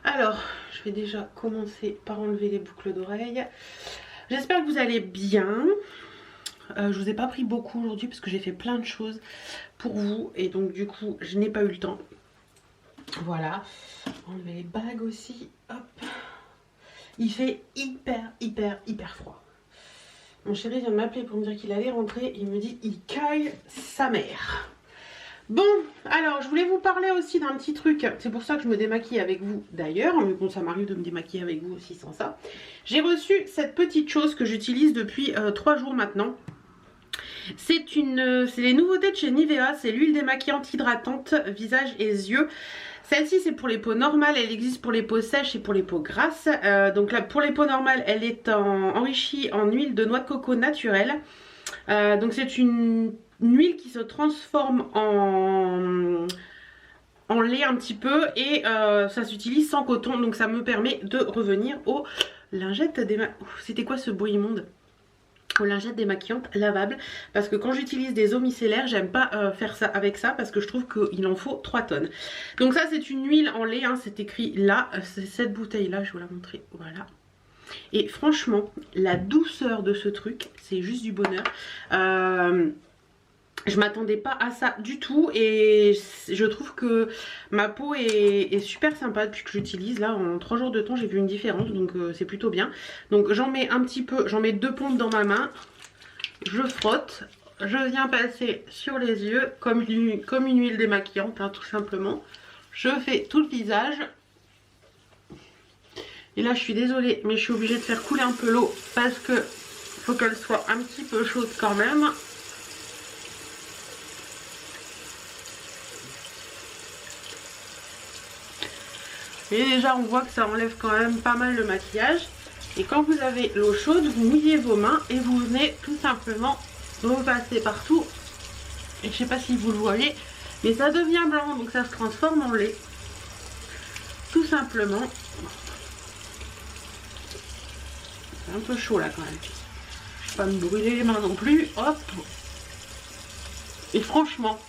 Alors, je vais déjà commencer par enlever les boucles d'oreilles. J'espère que vous allez bien. Je vous ai pas pris beaucoup aujourd'hui parce que j'ai fait plein de choses pour vous. Et donc du coup, je n'ai pas eu le temps. Voilà. Enlever les bagues aussi. Hop. Il fait hyper froid. Mon chéri vient de m'appeler pour me dire qu'il allait rentrer. Il me dit, il caille sa mère. Bon, alors je voulais vous parler aussi d'un petit truc. C'est pour ça que je me démaquille avec vous d'ailleurs. Mais bon, ça m'arrive de me démaquiller avec vous aussi sans ça. J'ai reçu cette petite chose que j'utilise depuis 3 jours maintenant. C'est les nouveautés de chez Nivea. C'est l'huile démaquillante hydratante visage et yeux. Celle-ci c'est pour les peaux normales, elle existe pour les peaux sèches et pour les peaux grasses. Donc là pour les peaux normales elle est enrichie en huile de noix de coco naturelle. Donc c'est une huile qui se transforme en lait un petit peu et ça s'utilise sans coton. Donc ça me permet de revenir aux lingettes c'était quoi ce bruit immonde? Aux lingettes démaquillantes lavables, parce que quand j'utilise des eaux micellaires j'aime pas faire ça avec ça parce que je trouve qu'il en faut 3 tonnes. Donc ça c'est une huile en lait, hein, c'est écrit là, c'est cette bouteille là, je vais vous la montrer, voilà. Et franchement la douceur de ce truc c'est juste du bonheur. Je m'attendais pas à ça du tout et je trouve que ma peau est super sympa depuis que j'utilise. Là en 3 jours de temps j'ai vu une différence, donc c'est plutôt bien. Donc j'en mets un petit peu, j'en mets 2 pompes dans ma main. Je frotte, je viens passer sur les yeux comme une huile démaquillante, hein, tout simplement. Je fais tout le visage. Et là je suis désolée mais je suis obligée de faire couler un peu l'eau parce que faut qu'elle soit un petit peu chaude quand même. Et déjà on voit que ça enlève quand même pas mal le maquillage. Et quand vous avez l'eau chaude, vous mouillez vos mains et vous venez tout simplement repasser partout. Et je sais pas si vous le voyez, mais ça devient blanc, donc ça se transforme en lait. Tout simplement. C'est un peu chaud là quand même. Je vais pas me brûler les mains non plus. Hop. Et franchement,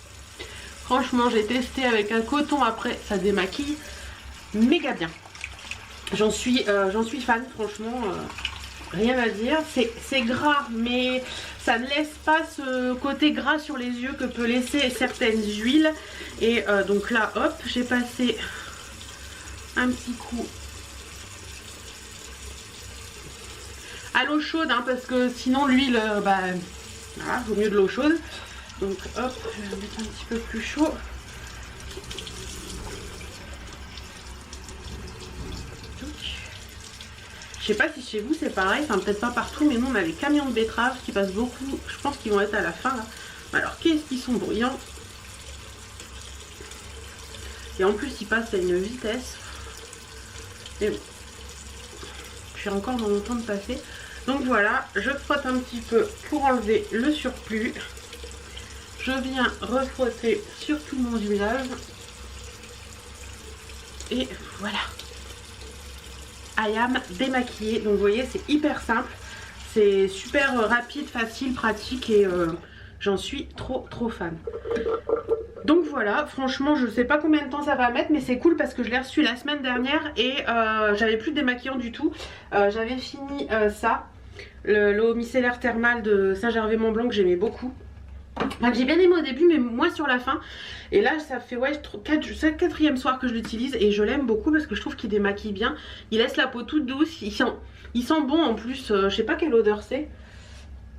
j'ai testé avec un coton après, ça démaquille méga bien. J'en suis fan, franchement, rien à dire. C'est gras, mais ça ne laisse pas ce côté gras sur les yeux que peut laisser certaines huiles. Et donc là, hop, j'ai passé un petit coup à l'eau chaude, hein, parce que sinon l'huile, bah, voilà, vaut mieux de l'eau chaude. Donc hop, je vais mettre un petit peu plus chaud. Je sais pas si chez vous c'est pareil, enfin peut-être pas partout, mais nous on a les camions de betteraves qui passent beaucoup. Je pense qu'ils vont être à la fin là. Alors qu'est-ce qu'ils sont bruyants. Et en plus ils passent à une vitesse. Et bon, je suis encore dans mon temps de passer. Donc voilà, je frotte un petit peu pour enlever le surplus. Je viens refrotter sur tout mon visage. Et voilà. I am démaquillée. Donc vous voyez, c'est hyper simple. C'est super rapide, facile, pratique et j'en suis trop fan. Donc voilà, franchement je sais pas combien de temps ça va mettre, mais c'est cool parce que je l'ai reçu la semaine dernière et j'avais plus de démaquillant du tout. J'avais fini ça, l'eau micellaire thermale de Saint-Gervais-Mont-Blanc que j'aimais beaucoup. Enfin, que j'ai bien aimé au début mais moins sur la fin. Et là ça fait ouais, c'est le 4e soir que je l'utilise et je l'aime beaucoup parce que je trouve qu'il démaquille bien. Il laisse la peau toute douce, il sent bon en plus, je sais pas quelle odeur c'est.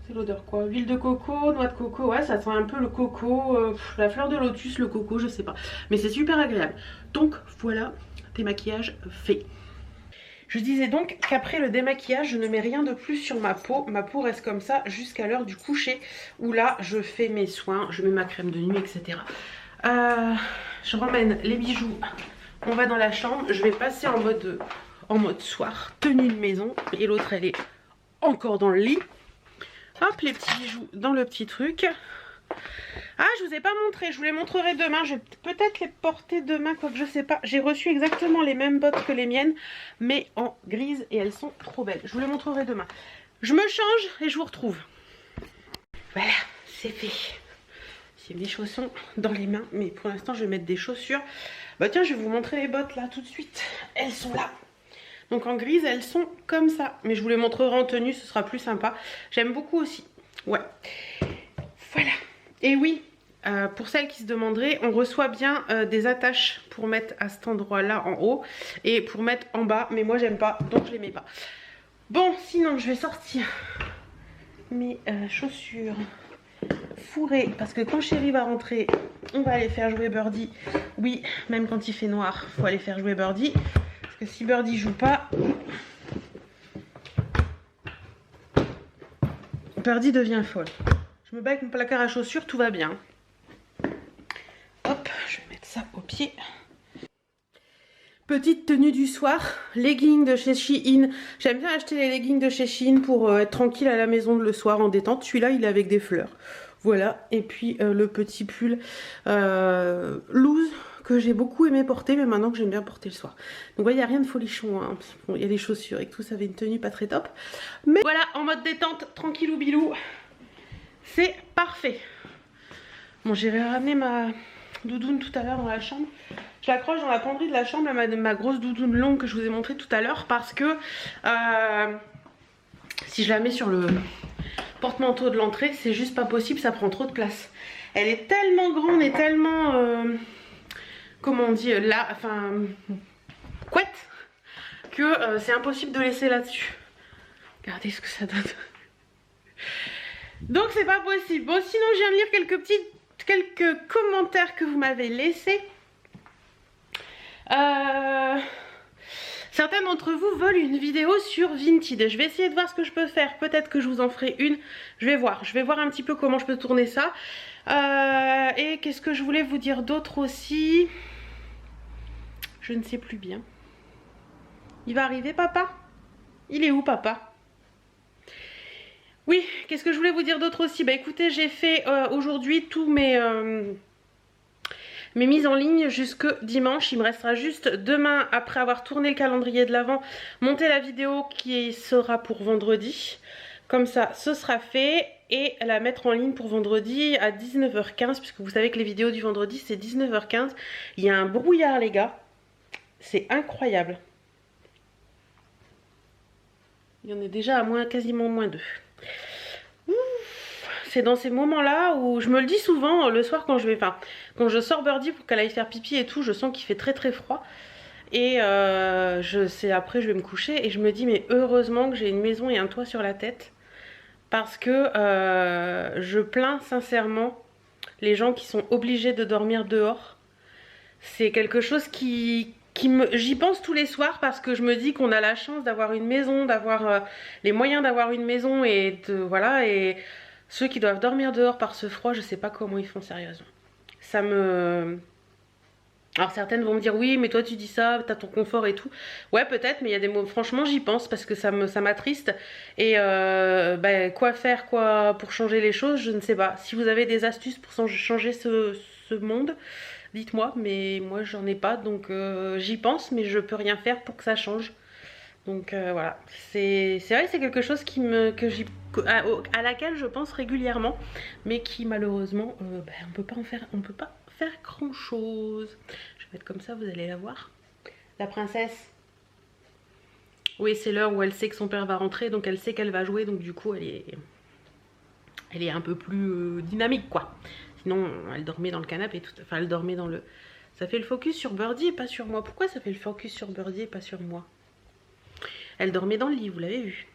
C'est l'odeur quoi? Huile de coco, noix de coco, ouais ça sent un peu le coco, la fleur de lotus, le coco, je sais pas. Mais c'est super agréable. Donc voilà, démaquillage fait. Je disais donc qu'après le démaquillage, je ne mets rien de plus sur ma peau. Ma peau reste comme ça jusqu'à l'heure du coucher où là, je fais mes soins, je mets ma crème de nuit, etc. Je ramène les bijoux, on va dans la chambre. Je vais passer en mode soir, tenue de maison. Et l'autre, elle est encore dans le lit. Hop, les petits bijoux dans le petit truc. Ah, je vous ai pas montré, je vous les montrerai demain. Je vais peut-être les porter demain, quoique je sais pas. J'ai reçu exactement les mêmes bottes que les miennes, mais en grise et elles sont trop belles. Je vous les montrerai demain. Je me change et je vous retrouve. Voilà, c'est fait. J'ai mes chaussons dans les mains, mais pour l'instant je vais mettre des chaussures. Bah tiens, je vais vous montrer les bottes là tout de suite. Elles sont là. Donc en grise, elles sont comme ça. Mais je vous les montrerai en tenue, ce sera plus sympa. J'aime beaucoup aussi. Ouais. Voilà. Et oui, pour celles qui se demanderaient, on reçoit bien des attaches pour mettre à cet endroit-là en haut et pour mettre en bas. Mais moi, j'aime pas, donc je les mets pas. Bon, sinon, je vais sortir mes chaussures fourrées. Parce que quand Chérie va rentrer, on va aller faire jouer Birdie. Oui, même quand il fait noir, faut aller faire jouer Birdie. Parce que si Birdie joue pas, Birdie devient folle. Je me bats avec mon placard à chaussures, tout va bien. Hop, je vais mettre ça au pied. Petite tenue du soir, leggings de chez Shein. J'aime bien acheter les leggings de chez Shein pour être tranquille à la maison le soir en détente. Celui-là, il est avec des fleurs. Voilà, et puis le petit pull loose que j'ai beaucoup aimé porter, mais maintenant que j'aime bien porter le soir. Donc il n'y a rien de folichon, hein. Bon, il y a des chaussures et tout, ça fait une tenue pas très top. Mais voilà, en mode détente, tranquillou bilou. C'est parfait. Bon, j'irai ramener ma doudoune tout à l'heure dans la chambre. Je l'accroche dans la penderie de la chambre, ma grosse doudoune longue que je vous ai montré tout à l'heure, parce que si je la mets sur le porte-manteau de l'entrée, c'est juste pas possible, ça prend trop de place. Elle est tellement grande et tellement comment on dit là, enfin couette, que c'est impossible de laisser là-dessus. Regardez ce que ça donne. Donc c'est pas possible. Bon, sinon je viens de lire quelques commentaires que vous m'avez laissés. Certains d'entre vous veulent une vidéo sur Vinted. Je vais essayer de voir ce que je peux faire. Peut-être que je vous en ferai une. Je vais voir un petit peu comment je peux tourner ça. Et qu'est-ce que je voulais vous dire d'autre aussi? Je ne sais plus bien. Il va arriver, papa? Il est où, papa? Oui, qu'est-ce que je voulais vous dire d'autre aussi? Bah écoutez, j'ai fait aujourd'hui tous mes mises en ligne jusque dimanche. Il me restera juste demain, après avoir tourné le calendrier de l'Avent, monter la vidéo qui sera pour vendredi. Comme ça, ce sera fait. Et la mettre en ligne pour vendredi à 19h15, puisque vous savez que les vidéos du vendredi c'est 19h15. Il y a un brouillard, les gars. C'est incroyable. Il y en est déjà à quasiment moins 2. C'est dans ces moments-là où je me le dis souvent le soir quand quand je sors Birdie pour qu'elle aille faire pipi et tout, je sens qu'il fait très très froid. Et je sais, après je vais me coucher et je me dis mais heureusement que j'ai une maison et un toit sur la tête. Parce que je plains sincèrement les gens qui sont obligés de dormir dehors. C'est quelque chose j'y pense tous les soirs parce que je me dis qu'on a la chance d'avoir une maison, d'avoir les moyens d'avoir une maison et voilà. Et ceux qui doivent dormir dehors par ce froid, je sais pas comment ils font sérieusement. Ça me... Alors certaines vont me dire oui mais toi tu dis ça, t'as ton confort et tout. Ouais peut-être mais il y a des mots, franchement j'y pense parce que ça m'attriste. Et quoi faire pour changer les choses, je ne sais pas. Si vous avez des astuces pour changer ce monde, dites-moi. Mais moi j'en ai pas donc j'y pense mais je peux rien faire pour que ça change. Donc voilà, c'est vrai que c'est quelque chose à laquelle je pense régulièrement. Mais qui malheureusement on peut pas faire grand chose. Je vais mettre comme ça, vous allez la voir. La princesse. Oui, c'est l'heure où elle sait que son père va rentrer, donc elle sait qu'elle va jouer, donc du coup elle est un peu plus dynamique quoi. Sinon elle dormait dans le canapé et tout. Enfin elle dormait dans le... Ça fait le focus sur Birdie et pas sur moi. Pourquoi ça fait le focus sur Birdie et pas sur moi? Elle dormait dans le lit, vous l'avez vu.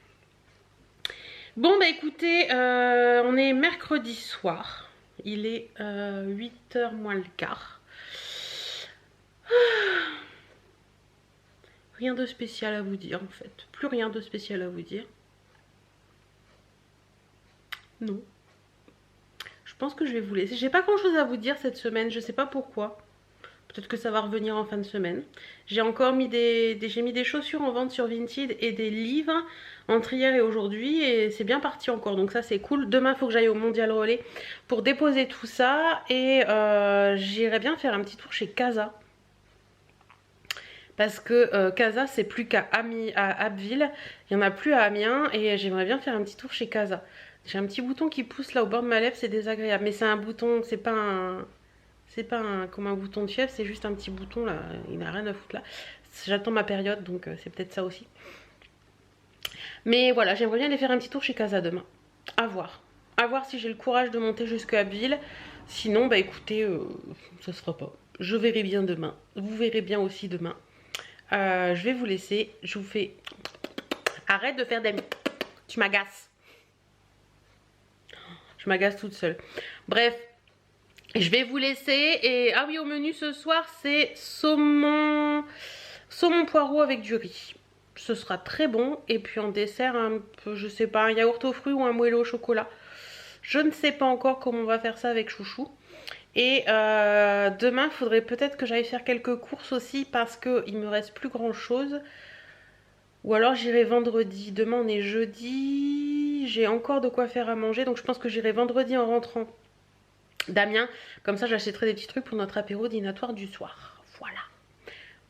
Bon bah écoutez, on est mercredi soir. Il est 8h moins le quart. Rien de spécial à vous dire en fait. Plus rien de spécial à vous dire. Non. Je pense que je vais vous laisser. J'ai pas grand chose à vous dire cette semaine. Je sais pas pourquoi. Peut-être que ça va revenir en fin de semaine. J'ai encore mis j'ai mis des chaussures en vente sur Vinted et des livres entre hier et aujourd'hui. Et c'est bien parti encore. Donc ça c'est cool. Demain il faut que j'aille au Mondial Relais pour déposer tout ça. Et j'irai bien faire un petit tour chez Casa. Parce que Casa c'est plus qu'à Abbeville. Il n'y en a plus à Amiens. Et j'aimerais bien faire un petit tour chez Casa. J'ai un petit bouton qui pousse là au bord de ma lèvre. C'est désagréable. Mais c'est un bouton, c'est pas un... C'est pas comme un bouton de fièvre, c'est juste un petit bouton là, il n'a rien à foutre là. J'attends ma période donc c'est peut-être ça aussi. Mais voilà, j'aimerais bien aller faire un petit tour chez Casa demain. À voir. À voir si j'ai le courage de monter jusqu'à Abbeville. Sinon, bah écoutez, ça se fera pas. Je verrai bien demain. Vous verrez bien aussi demain. Je vais vous laisser. Je vous fais... Arrête de faire des... Tu m'agaces. Je m'agace toute seule. Bref. Je vais vous laisser et ah oui au menu ce soir c'est saumon poireau avec du riz. Ce sera très bon et puis en dessert un peu je sais pas un yaourt aux fruits ou un moelleux au chocolat. Je ne sais pas encore comment on va faire ça avec chouchou. Et demain il faudrait peut-être que j'aille faire quelques courses aussi parce que il me reste plus grand chose. Ou alors j'irai vendredi. Demain on est jeudi. J'ai encore de quoi faire à manger donc je pense que j'irai vendredi en rentrant d'Amiens, comme ça j'achèterai des petits trucs pour notre apéro dînatoire du soir. Voilà.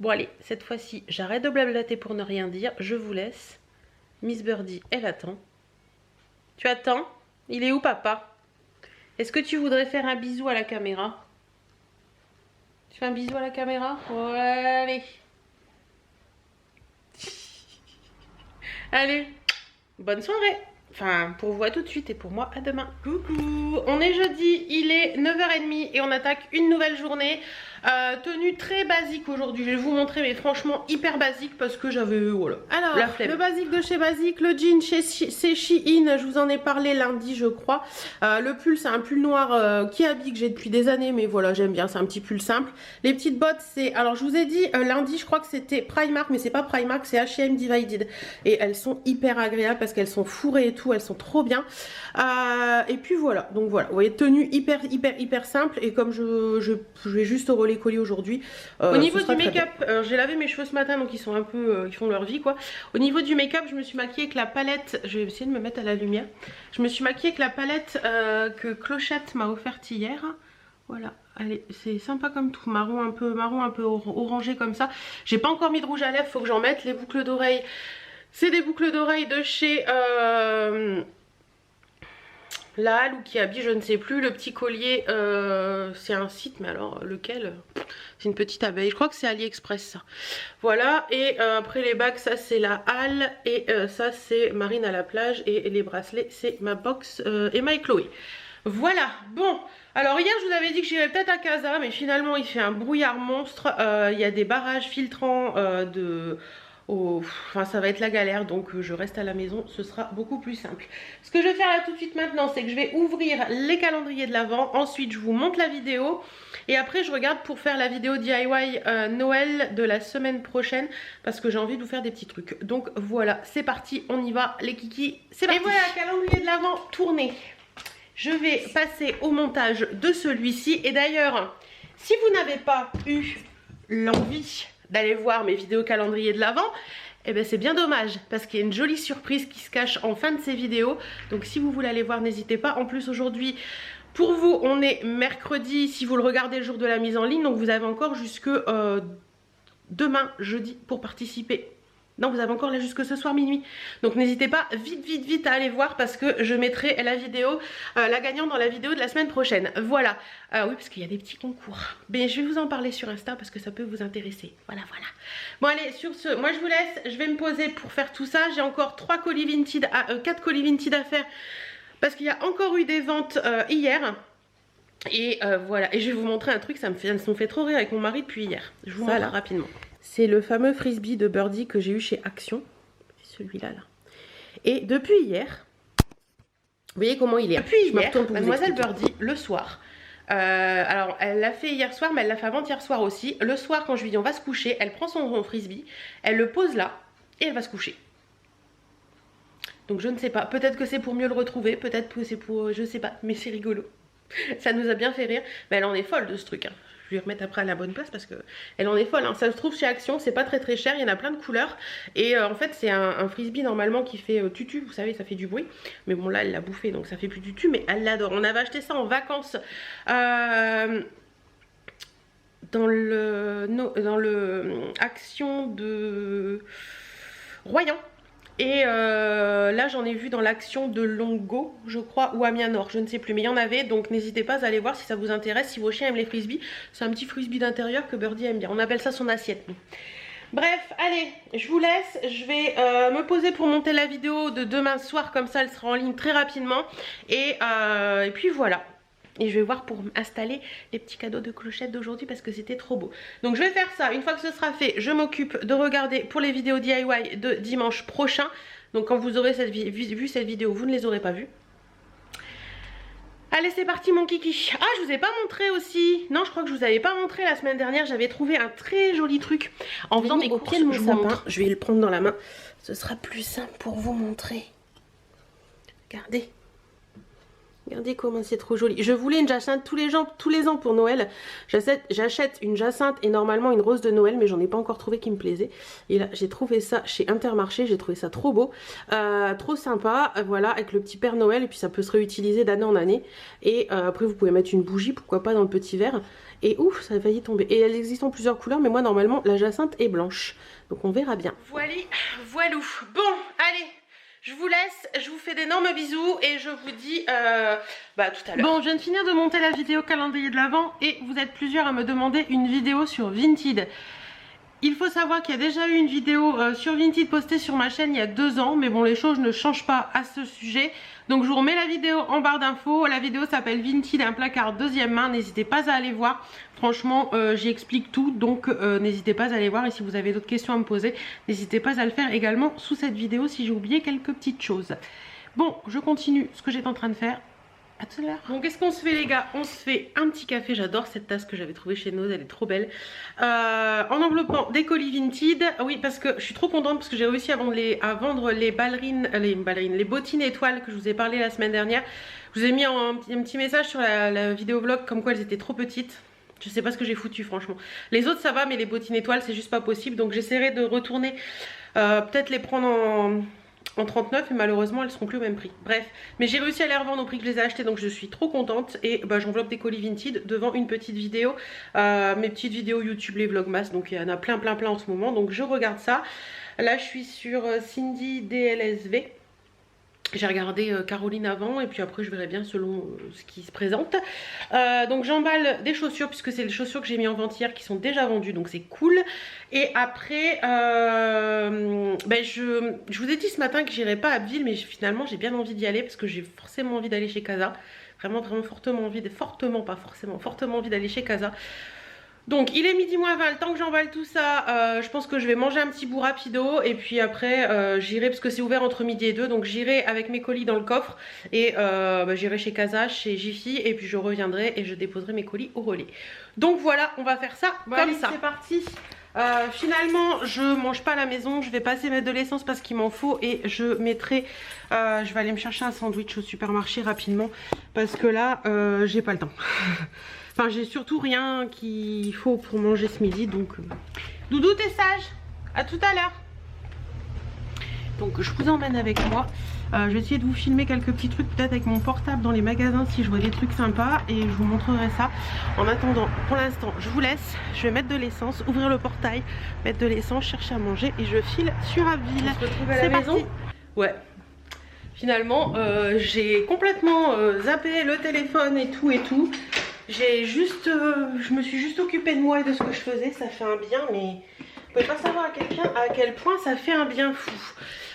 Bon allez, cette fois-ci j'arrête de blablater pour ne rien dire, je vous laisse. Miss Birdie, elle attend. Tu attends? Il est où papa? Est-ce que tu voudrais faire un bisou à la caméra? Tu fais un bisou à la caméra? Ouais, allez. Allez, bonne soirée. Enfin, pour vous à tout de suite et pour moi à demain. Coucou, on est jeudi, il est 9h30 et on attaque une nouvelle journée. Tenue très basique aujourd'hui, je vais vous montrer mais franchement hyper basique parce que j'avais, voilà, alors, la flemme. Le basique de chez Basique, le jean c'est Shein, je vous en ai parlé lundi je crois. Le pull c'est un pull noir Kiabi que j'ai depuis des années mais voilà j'aime bien, c'est un petit pull simple. Les petites bottes c'est, alors je vous ai dit lundi je crois que c'était Primark mais c'est pas Primark, c'est H&M Divided. Et elles sont hyper agréables parce qu'elles sont fourrées et tout. tout, elles sont trop bien. Et puis voilà, donc voilà, vous voyez, tenue hyper simple. Et comme je vais juste au relais colis aujourd'hui. Au niveau du make-up, j'ai lavé mes cheveux ce matin, donc ils sont un peu, ils font leur vie quoi. Au niveau du make-up, je me suis maquillée avec la palette, je vais essayer de me mettre à la lumière. Je me suis maquillée avec la palette que Clochette m'a offerte hier. Voilà, allez, c'est sympa comme tout, marron un peu orangé comme ça. J'ai pas encore mis de rouge à lèvres, faut que j'en mette. Les boucles d'oreilles, c'est des boucles d'oreilles de chez La Halle ou Kiabi, je ne sais plus. Le petit collier, c'est un site, mais alors lequel? C'est une petite abeille, je crois que c'est AliExpress ça. Voilà, et après les bagues, ça c'est La Halle, et ça c'est Marine à la plage, et les bracelets c'est ma box Emma et Chloé. Voilà, bon, alors hier je vous avais dit que j'irais peut-être à Casa, mais finalement il fait un brouillard monstre, il y a des barrages filtrants enfin ça va être la galère, donc je reste à la maison, ce sera beaucoup plus simple. Ce que je vais faire là tout de suite maintenant, c'est que je vais ouvrir les calendriers de l'Avent, ensuite je vous montre la vidéo, et après je regarde pour faire la vidéo DIY Noël de la semaine prochaine, parce que j'ai envie de vous faire des petits trucs. Donc voilà, c'est parti, on y va les kikis, c'est parti. Et voilà, calendrier de l'Avent tourné. Je vais passer au montage de celui-ci. Et d'ailleurs, si vous n'avez pas eu l'envie d'aller voir mes vidéos calendrier de l'Avent, eh ben c'est bien dommage, parce qu'il y a une jolie surprise qui se cache en fin de ces vidéos. Donc si vous voulez aller voir, n'hésitez pas. En plus aujourd'hui, pour vous, on est mercredi, si vous le regardez le jour de la mise en ligne. Donc vous avez encore jusque demain, jeudi, pour participer. Non, vous avez encore là jusque ce soir minuit. Donc n'hésitez pas vite à aller voir, parce que je mettrai la vidéo, la gagnante dans la vidéo de la semaine prochaine. Voilà. Oui, parce qu'il y a des petits concours. Mais je vais vous en parler sur Insta parce que ça peut vous intéresser. Voilà. Bon allez, sur ce, moi je vous laisse. Je vais me poser pour faire tout ça. J'ai encore 4 colis Vinted à faire, parce qu'il y a encore eu des ventes hier. Et voilà. Et je vais vous montrer un truc, ça me fait trop rire avec mon mari depuis hier. Je vous montre rapidement. C'est le fameux frisbee de Birdie que j'ai eu chez Action. C'est celui-là, là. Et depuis hier, vous voyez comment il est. Depuis hier, Mademoiselle Birdie, le soir. Alors, elle l'a fait hier soir, mais elle l'a fait avant-hier soir aussi. Le soir, quand je lui dis on va se coucher, elle prend son frisbee, elle le pose là, et elle va se coucher. Donc je ne sais pas. Peut-être que c'est pour mieux le retrouver, peut-être que c'est pour... je sais pas, mais c'est rigolo. Ça nous a bien fait rire. Mais elle en est folle de ce truc, hein. Je vais remettre après à la bonne place parce que elle en est folle, hein. Ça se trouve chez Action, c'est pas très cher, il y en a plein de couleurs. Et en fait c'est un frisbee normalement qui fait tutu, vous savez, ça fait du bruit. Mais bon là elle l'a bouffé donc ça fait plus tutu, mais elle l'adore. On avait acheté ça en vacances dans le Action de Royan. Et là j'en ai vu dans l'Action de Longo, je crois, ou Amiens Nord, je ne sais plus, mais il y en avait. Donc n'hésitez pas à aller voir si ça vous intéresse, si vos chiens aiment les frisbees. C'est un petit frisbee d'intérieur que Birdie aime bien, on appelle ça son assiette. Bref, allez, je vous laisse, je vais me poser pour monter la vidéo de demain soir, comme ça elle sera en ligne très rapidement. Et puis voilà. Et je vais voir pour installer les petits cadeaux de Clochette d'aujourd'hui parce que c'était trop beau. Donc je vais faire ça. Une fois que ce sera fait, je m'occupe de regarder pour les vidéos DIY de dimanche prochain. Donc quand vous aurez vu cette vidéo, vous ne les aurez pas vues. Allez, c'est parti mon kiki. Ah, je vous ai pas montré aussi. Non, je crois que je vous avais pas montré la semaine dernière. J'avais trouvé un très joli truc en faisant mes courses. Je vous montre. Je vais le prendre dans la main. Ce sera plus simple pour vous montrer. Regardez. Regardez comment c'est trop joli. Je voulais une jacinthe tous les ans pour Noël. J'achète une jacinthe et normalement une rose de Noël, mais j'en ai pas encore trouvé qui me plaisait. Et là j'ai trouvé ça chez Intermarché, j'ai trouvé ça trop beau, trop sympa, voilà, avec le petit Père Noël, et puis ça peut se réutiliser d'année en année. Et après vous pouvez mettre une bougie, pourquoi pas dans le petit verre. Et ouf, ça a failli tomber. Et elle existe en plusieurs couleurs, mais moi normalement la jacinthe est blanche. Donc on verra bien. Voilou. Bon, allez. Je vous laisse, je vous fais d'énormes bisous et je vous dis tout à l'heure. Bon, je viens de finir de monter la vidéo calendrier de l'Avent et vous êtes plusieurs à me demander une vidéo sur Vinted. Il faut savoir qu'il y a déjà eu une vidéo sur Vinted postée sur ma chaîne il y a 2 ans, mais bon, les choses ne changent pas à ce sujet. Donc je vous remets la vidéo en barre d'infos. La vidéo s'appelle Vinted, un placard deuxième main. N'hésitez pas à aller voir. Franchement, j'y explique tout. Donc n'hésitez pas à aller voir. Et si vous avez d'autres questions à me poser, n'hésitez pas à le faire également sous cette vidéo si j'ai oublié quelques petites choses. Bon, je continue ce que j'étais en train de faire. À tout à l'heure. Bon, qu'est-ce qu'on se fait les gars? On se fait un petit café. J'adore cette tasse que j'avais trouvée chez Nose, elle est trop belle. En enveloppant des colis Vinted. Oui, parce que je suis trop contente parce que j'ai réussi à vendre les ballerines, les bottines étoiles que je vous ai parlé la semaine dernière. Je vous ai mis un petit message sur la vidéo vlog comme quoi elles étaient trop petites. Je sais pas ce que j'ai foutu franchement. Les autres ça va, mais les bottines étoiles c'est juste pas possible. Donc j'essaierai de retourner, peut-être les prendre en 39 et malheureusement elles seront plus au même prix. Bref, mais j'ai réussi à les revendre au prix que je les ai achetées, donc je suis trop contente. Et bah, j'enveloppe des colis Vinted devant une petite vidéo, mes petites vidéos YouTube, les vlogmas, donc il y en a plein en ce moment, donc je regarde ça. Là je suis sur Cindy DLSV. J'ai regardé Caroline avant et puis après je verrai bien selon ce qui se présente. Donc j'emballe des chaussures puisque c'est les chaussures que j'ai mis en vente hier qui sont déjà vendues, donc c'est cool. Et après ben je vous ai dit ce matin que j'irais pas à Abbeville, mais finalement j'ai bien envie d'y aller parce que j'ai forcément envie d'aller chez Casa. Vraiment fortement envie, fortement envie d'aller chez Casa. Donc il est midi moins 20, le temps que j'emballe tout ça, je pense que je vais manger un petit bout rapido et puis après j'irai, parce que c'est ouvert entre midi et 2, donc j'irai avec mes colis dans le coffre et bah, j'irai chez Casa, chez Jiffy et puis je reviendrai et je déposerai mes colis au relais. Donc voilà, on va faire ça bon, comme allez, ça. C'est parti. Finalement je mange pas à la maison, je vais passer mettre de l'essence parce qu'il m'en faut et je mettrai, je vais aller me chercher un sandwich au supermarché rapidement parce que là j'ai pas le temps. Enfin j'ai surtout rien qu'il faut pour manger ce midi, donc Doudou t'es sage, à tout à l'heure. Donc je vous emmène avec moi, je vais essayer de vous filmer quelques petits trucs peut-être avec mon portable dans les magasins si je vois des trucs sympas et je vous montrerai ça. En attendant, pour l'instant je vous laisse, je vais mettre de l'essence, ouvrir le portail, mettre de l'essence, chercher à manger et je file sur Abbeville. On se retrouve à la maison. Ouais. Finalement j'ai complètement zappé le téléphone et tout. J'ai juste, je me suis juste occupée de moi et de ce que je faisais, ça fait un bien, mais vous pouvez pas savoir à quel point ça fait un bien fou.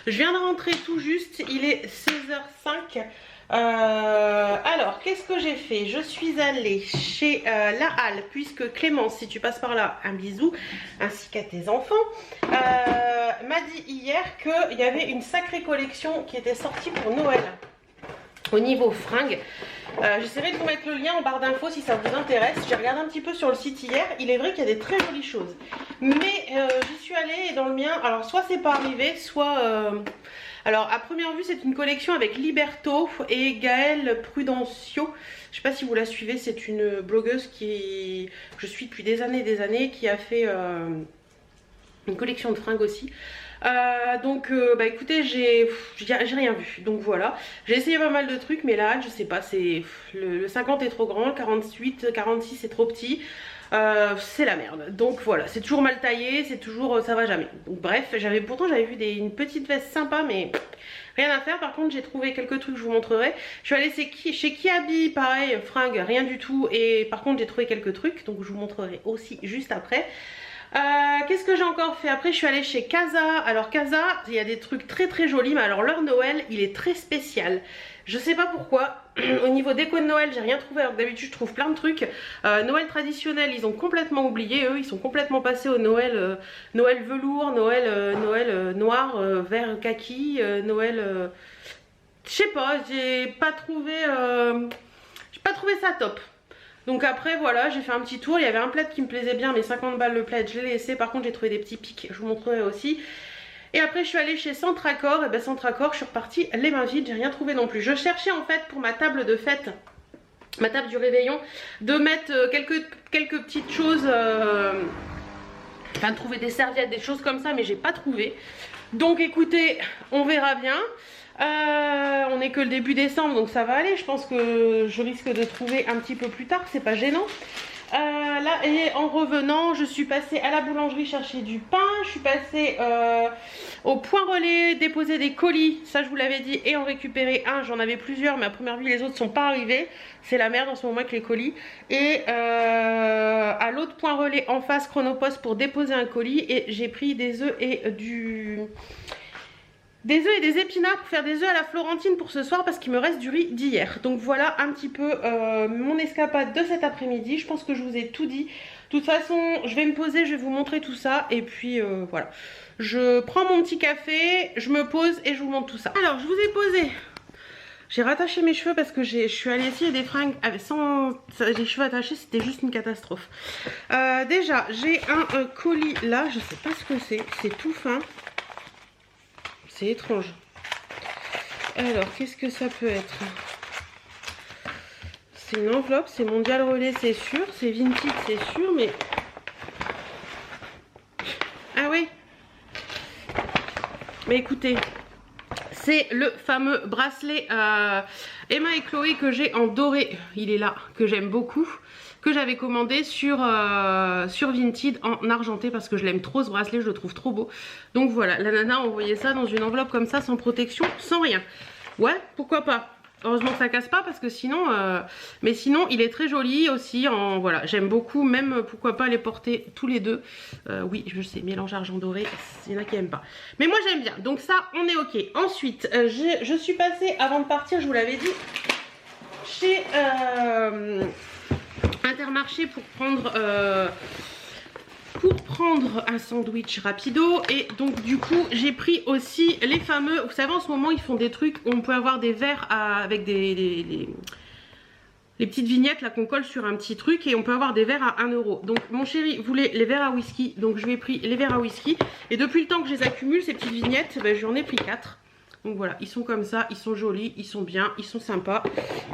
Je viens de rentrer tout juste, il est 16h05. Alors, qu'est-ce que j'ai fait? Je suis allée chez La Halle, puisque Clémence, si tu passes par là, un bisou, ainsi qu'à tes enfants, m'a dit hier qu'il y avait une sacrée collection qui était sortie pour Noël. Au niveau fringues, j'essaierai de vous mettre le lien en barre d'infos si ça vous intéresse. J'ai regardé un petit peu sur le site hier, il est vrai qu'il y a des très jolies choses. Mais j'y suis allée et dans le mien, alors soit c'est pas arrivé, soit... Alors à première vue c'est une collection avec Liberto et Gaëlle Prudencio. Je sais pas si vous la suivez, c'est une blogueuse que je suis depuis des années, qui a fait une collection de fringues aussi. Donc bah écoutez, j'ai rien vu, donc voilà, j'ai essayé pas mal de trucs mais là je sais pas, c'est le 50 est trop grand, le 48, 46 est trop petit, c'est la merde. Donc voilà, c'est toujours mal taillé, c'est toujours, ça va jamais. Donc bref, pourtant j'avais vu une petite veste sympa mais rien à faire. Par contre j'ai trouvé quelques trucs, je vous montrerai. Je suis allée chez Kiabi, pareil, fringues, rien du tout. Et par contre j'ai trouvé quelques trucs, donc je vous montrerai aussi juste après. Qu'est-ce que j'ai encore fait? Après je suis allée chez Casa. Alors Casa, il y a des trucs très jolis, mais alors leur Noël il est très spécial. Je sais pas pourquoi. Au niveau déco de Noël j'ai rien trouvé, alors que d'habitude je trouve plein de trucs. Noël traditionnel ils ont complètement oublié, eux ils sont complètement passés au Noël, Noël velours, Noël noir, vert kaki, Noël... je sais pas, j'ai pas trouvé ça top. Donc après voilà, j'ai fait un petit tour, il y avait un plaid qui me plaisait bien, mais 50 balles le plaid je l'ai laissé. Par contre j'ai trouvé des petits pics, je vous montrerai aussi. Et après je suis allée chez Centracor, et ben Centracor je suis repartie les mains vides, j'ai rien trouvé non plus. Je cherchais en fait pour ma table de fête, ma table du réveillon, de mettre quelques petites choses, enfin de trouver des serviettes, des choses comme ça, mais j'ai pas trouvé. Donc écoutez, on verra bien. On n'est que le début décembre donc ça va aller, je pense que je risque de trouver un petit peu plus tard, c'est pas gênant. Là et en revenant je suis passée à la boulangerie chercher du pain, je suis passée au point relais déposer des colis, ça je vous l'avais dit, et en récupérer un. J'en avais plusieurs mais à première vue les autres sont pas arrivés, c'est la merde en ce moment avec les colis. Et à l'autre point relais en face Chronopost pour déposer un colis, et j'ai pris des œufs et des épinards pour faire des œufs à la Florentine pour ce soir parce qu'il me reste du riz d'hier. Donc voilà un petit peu mon escapade de cet après-midi. Je pense que je vous ai tout dit. De toute façon je vais me poser, je vais vous montrer tout ça et puis voilà. Je prends mon petit café, je me pose et je vous montre tout ça. Alors je vous ai posé J'ai rattaché mes cheveux parce que je suis allée essayer des fringues sans les cheveux attachés, c'était juste une catastrophe. Déjà, j'ai un colis là, je sais pas ce que c'est tout fin. C'est étrange. Alors, qu'est-ce que ça peut être? C'est une enveloppe, c'est Mondial Relais, c'est sûr, c'est Vinted, c'est sûr, mais... Ah oui. Mais écoutez... C'est le fameux bracelet Emma et Chloé que j'ai en doré, il est là, que j'aime beaucoup, que j'avais commandé sur Vinted en argenté parce que je l'aime trop ce bracelet, je le trouve trop beau. Donc voilà, la nana a envoyé ça dans une enveloppe comme ça, sans protection, sans rien. Ouais, pourquoi pas. Heureusement que ça casse pas parce que sinon, mais sinon il est très joli aussi. Voilà, j'aime beaucoup, même pourquoi pas les porter tous les deux. Oui, je sais, mélange argent doré, il y en a qui aiment pas. Mais moi j'aime bien, donc ça on est ok. Ensuite, je suis passée avant de partir, je vous l'avais dit, chez Intermarché pour prendre un sandwich rapido. Et donc du coup j'ai pris aussi les fameux, vous savez en ce moment ils font des trucs où on peut avoir des verres avec les petites vignettes là qu'on colle sur un petit truc et on peut avoir des verres à 1 €. Donc mon chéri voulait les verres à whisky, donc je lui ai pris les verres à whisky et depuis le temps que je les accumule ces petites vignettes, ben, j'en ai pris 4. Donc voilà, ils sont comme ça, ils sont jolis, ils sont bien, ils sont sympas.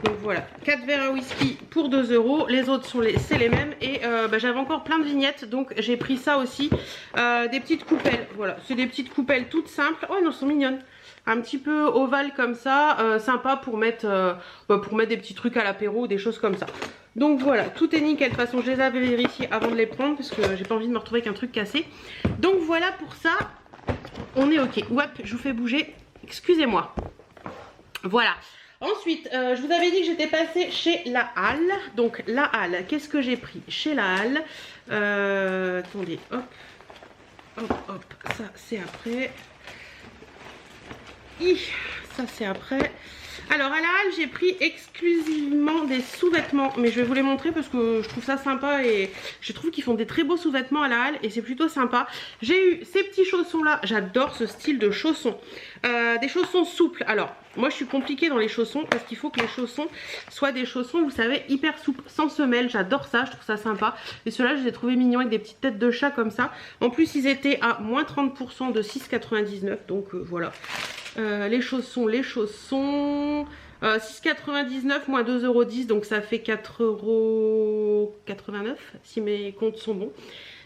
Donc voilà, 4 verres à whisky pour 2 €. Les autres c'est les mêmes. Et bah, j'avais encore plein de vignettes, donc j'ai pris ça aussi. Des petites coupelles, voilà, c'est des petites coupelles toutes simples. Oh non, elles sont mignonnes. Un petit peu ovales comme ça, sympa pour mettre des petits trucs à l'apéro, des choses comme ça. Donc voilà, tout est nickel. De toute façon, je les avais vérifiés avant de les prendre parce que j'ai pas envie de me retrouver avec un truc cassé. Donc voilà pour ça, on est ok. Hop, je vous fais bouger. Excusez-moi. Voilà. Ensuite, je vous avais dit que j'étais passée chez La Halle. Donc La Halle, qu'est-ce que j'ai pris chez La Halle? Attendez, hop. Hop, hop. Ça, c'est après. Ça, c'est après. Alors à La Halle, j'ai pris exclusivement des sous-vêtements, mais je vais vous les montrer parce que je trouve ça sympa et je trouve qu'ils font des très beaux sous-vêtements à La Halle et c'est plutôt sympa. J'ai eu ces petits chaussons là, j'adore ce style de chaussons, des chaussons souples. Alors moi je suis compliquée dans les chaussons parce qu'il faut que les chaussons soient des chaussons, vous savez, hyper souples, sans semelle. J'adore ça, je trouve ça sympa. Et ceux-là je les ai trouvés mignons avec des petites têtes de chat comme ça. En plus ils étaient à moins 30% de 6,99, donc voilà. Les chaussons, 6,99 moins 2,10 €, donc ça fait 4,89 € si mes comptes sont bons.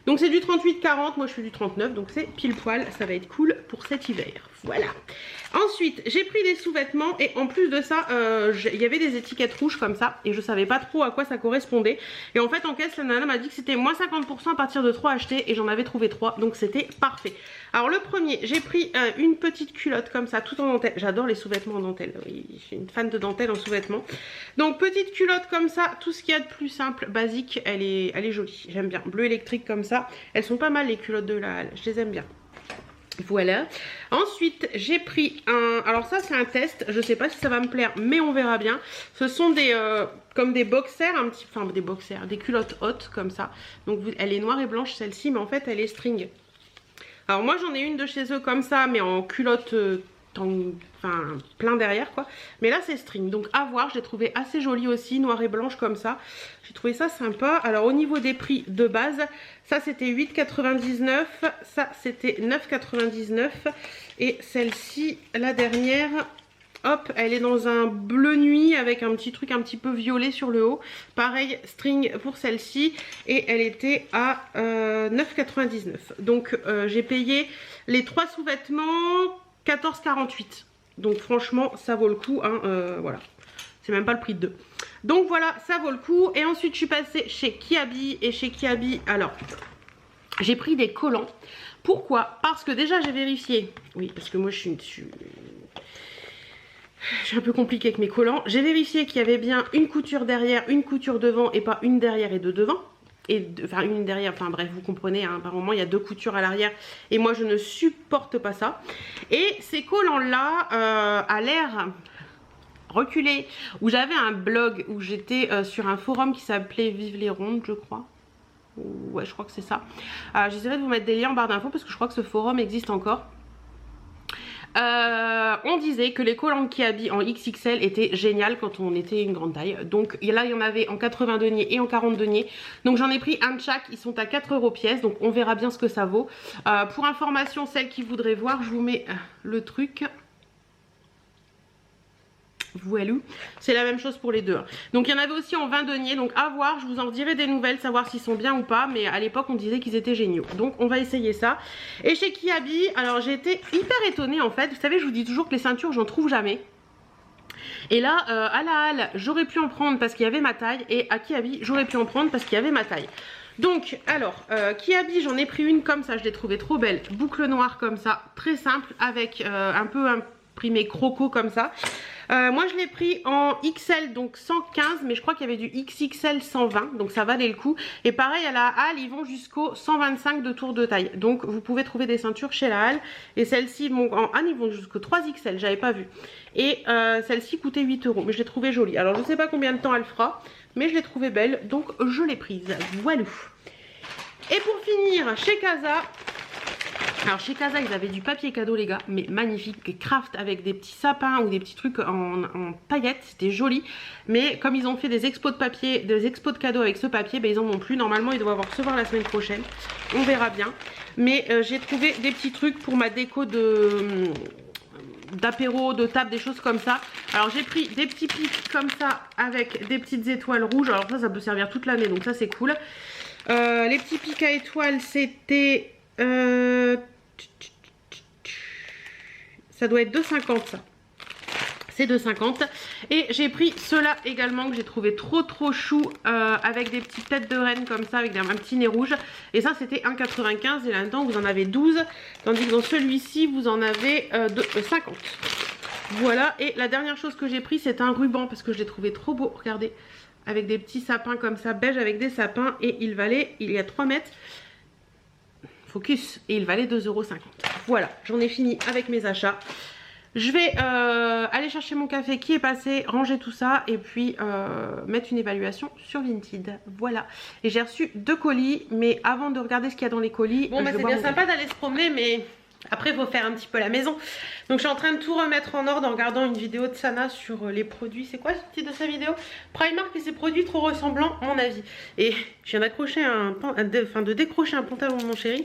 Donc c'est du 38,40, moi je fais du 39, donc c'est pile poil, ça va être cool pour cet hiver. Voilà. Ensuite, j'ai pris des sous-vêtements et en plus de ça, il y avait des étiquettes rouges comme ça et je savais pas trop à quoi ça correspondait. Et en fait, en caisse, la nana m'a dit que c'était moins 50% à partir de 3 achetés et j'en avais trouvé 3, donc c'était parfait. Alors le premier, j'ai pris une petite culotte comme ça, tout en dentelle. J'adore les sous-vêtements en dentelle, oui, je suis une fan de dentelle en sous-vêtements. Donc petite culotte comme ça, tout ce qu'il y a de plus simple, basique, elle est jolie, j'aime bien. Bleu électrique comme ça, elles sont pas mal les culottes de La Halle, je les aime bien. Voilà. Ensuite, j'ai pris un... Alors ça, c'est un test. Je sais pas si ça va me plaire, mais on verra bien. Ce sont des... comme des boxers, enfin des boxers, des culottes hautes comme ça. Donc elle est noire et blanche celle-ci, mais en fait, elle est string. Alors moi, j'en ai une de chez eux comme ça, mais en culotte... enfin plein derrière quoi, mais là c'est string, donc à voir. J'ai trouvé assez jolie aussi, noire et blanche comme ça, j'ai trouvé ça sympa. Alors au niveau des prix de base, ça c'était 8,99, ça c'était 9,99 et celle-ci, la dernière, hop, elle est dans un bleu nuit avec un petit truc un petit peu violet sur le haut. Pareil, string pour celle-ci et elle était à 9,99. Donc j'ai payé les 3 sous-vêtements 14,48. Donc franchement ça vaut le coup hein, voilà. C'est même pas le prix de 2. Donc voilà, ça vaut le coup. Et ensuite je suis passée chez Kiabi. Et chez Kiabi, alors j'ai pris des collants. Pourquoi? Parce que déjà j'ai vérifié. Oui, parce que moi je suis un peu compliquée avec mes collants. J'ai vérifié qu'il y avait bien une couture derrière, une couture devant et pas une derrière et deux devant. Enfin une derrière, enfin bref, vous comprenez, hein, par moment il y a 2 coutures à l'arrière et moi je ne supporte pas ça. Et ces collants là à l'air reculé, où j'avais un blog, où j'étais sur un forum qui s'appelait Vive les Rondes, je crois. Ouais, je crois que c'est ça. J'essaierai de vous mettre des liens en barre d'infos parce que je crois que ce forum existe encore. On disait que les collants Kiabi en XXL étaient géniales quand on était une grande taille. Donc là il y en avait en 80 deniers et en 40 deniers. Donc j'en ai pris un de chaque, ils sont à 4 € pièce. Donc on verra bien ce que ça vaut. Pour information, celles qui voudraient voir, je vous mets le truc. Voilà, c'est la même chose pour les deux. Donc il y en avait aussi en 20 deniers, donc à voir, je vous en dirai des nouvelles, savoir s'ils sont bien ou pas, mais à l'époque on disait qu'ils étaient géniaux. Donc on va essayer ça. Et chez Kiabi, alors j'ai été hyper étonnée en fait, vous savez je vous dis toujours que les ceintures j'en trouve jamais. Et là à la halle j'aurais pu en prendre parce qu'il y avait ma taille, et à Kiabi j'aurais pu en prendre parce qu'il y avait ma taille. Donc alors Kiabi j'en ai pris une comme ça, je l'ai trouvée trop belle, boucle noire comme ça, très simple, avec un peu imprimé croco comme ça. Moi je l'ai pris en XL, donc 115, mais je crois qu'il y avait du XXL 120, donc ça valait le coup. Et pareil à la halle, ils vont jusqu'au 125 de tour de taille. Donc vous pouvez trouver des ceintures chez la halle. Et celle-ci, bon, en halle, ils vont jusqu'au 3XL, j'avais pas vu. Et celle-ci coûtait 8 €, mais je l'ai trouvée jolie. Alors je sais pas combien de temps elle fera, mais je l'ai trouvée belle, donc je l'ai prise. Voilà. Et pour finir, chez Casa... Alors chez Casa ils avaient du papier cadeau les gars, mais magnifique, craft avec des petits sapins ou des petits trucs en paillettes, c'était joli. Mais comme ils ont fait des expos de papier, des expos de cadeaux avec ce papier, ben, ils en ont plus. Normalement ils doivent recevoir la semaine prochaine, on verra bien. Mais j'ai trouvé des petits trucs pour ma déco d'apéro, de table, des choses comme ça. Alors j'ai pris des petits pics comme ça avec des petites étoiles rouges. Alors ça peut servir toute l'année, donc ça c'est cool. Les petits pics à étoiles c'était... ça doit être 2,50 ça. C'est 2,50. Et j'ai pris ceux-là également que j'ai trouvé trop chou, avec des petites têtes de reine comme ça, avec un petit nez rouge. Et ça c'était 1,95 et là-dedans vous en avez 12. Tandis que dans celui-ci vous en avez 50. Voilà. Et la dernière chose que j'ai pris c'est un ruban parce que je l'ai trouvé trop beau. Regardez. Avec des petits sapins comme ça, beige avec des sapins. Et il valait, il y a 3 mètres. Focus, et il valait 2,50 €. Voilà, j'en ai fini avec mes achats. Je vais aller chercher mon café qui est passé, ranger tout ça et puis mettre une évaluation sur Vinted. Voilà, et j'ai reçu 2 colis, mais avant de regarder ce qu'il y a dans les colis, bon bah c'est bien sympa d'aller se promener, mais après il faut faire un petit peu la maison. Donc je suis en train de tout remettre en ordre en regardant une vidéo de Sana sur les produits. C'est quoi ce titre de sa vidéo? Primark et ses produits trop ressemblants à mon avis. Et je viens d'accrocher de décrocher un pantalon de mon chéri.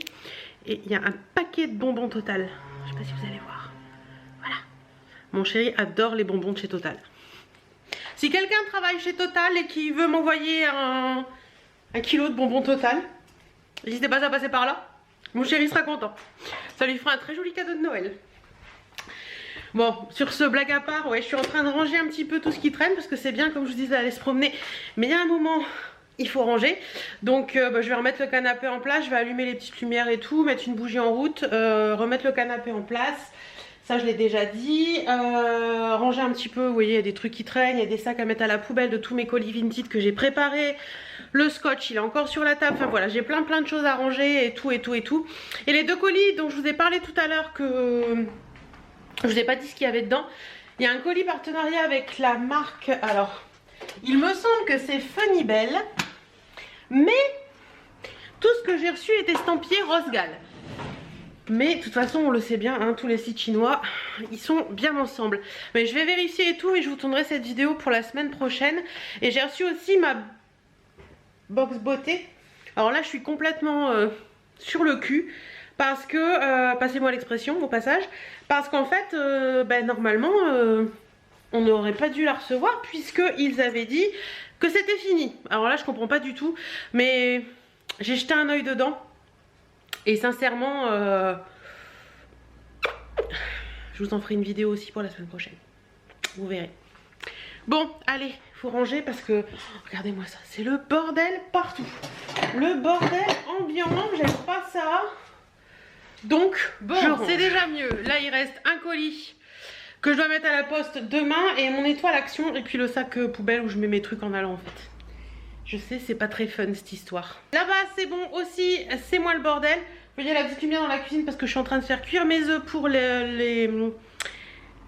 Et il y a un paquet de bonbons Total. Je sais pas si vous allez voir. Voilà. Mon chéri adore les bonbons de chez Total. Si quelqu'un travaille chez Total et qui veut m'envoyer un kilo de bonbons Total, n'hésitez pas à passer par là. Mon chéri sera content. Ça lui fera un très joli cadeau de Noël. Bon, sur ce, blague à part, ouais, je suis en train de ranger un petit peu tout ce qui traîne parce que c'est bien, comme je vous disais, d'aller se promener. Mais il y a un moment, il faut ranger. Donc, je vais remettre le canapé en place. Je vais allumer les petites lumières et tout, mettre une bougie en route, remettre le canapé en place. Ça, je l'ai déjà dit. Ranger un petit peu, vous voyez, il y a des trucs qui traînent. Il y a des sacs à mettre à la poubelle de tous mes colis Vinted que j'ai préparés. Le scotch, il est encore sur la table. Enfin, voilà, j'ai plein de choses à ranger et tout. Et les 2 colis dont je vous ai parlé tout à l'heure que... je vous ai pas dit ce qu'il y avait dedans. Il y a un colis partenariat avec la marque... Alors, il me semble que c'est Funnybell. Mais tout ce que j'ai reçu est estampillé Rosgal. Mais de toute façon on le sait bien, hein, tous les sites chinois ils sont bien ensemble. Mais je vais vérifier et tout et je vous tournerai cette vidéo pour la semaine prochaine. Et j'ai reçu aussi ma box beauté. Alors là je suis complètement sur le cul. Parce que, passez-moi l'expression au passage. Parce qu'en fait, normalement on n'aurait pas dû la recevoir. Puisqu'ils avaient dit que c'était fini. Alors là je comprends pas du tout. Mais j'ai jeté un œil dedans. Et sincèrement, je vous en ferai une vidéo aussi pour la semaine prochaine. Vous verrez. Bon, allez, faut ranger parce que, regardez-moi ça, c'est le bordel partout. Le bordel ambiant, j'aime pas ça. Donc, bon, c'est déjà mieux. Là, il reste un colis que je dois mettre à la poste demain et mon étoile action et puis le sac poubelle où je mets mes trucs en allant en fait. Je sais, c'est pas très fun cette histoire. Là-bas, c'est bon aussi, c'est moi le bordel. Vous voyez la petite lumière dans la cuisine parce que je suis en train de faire cuire mes œufs pour les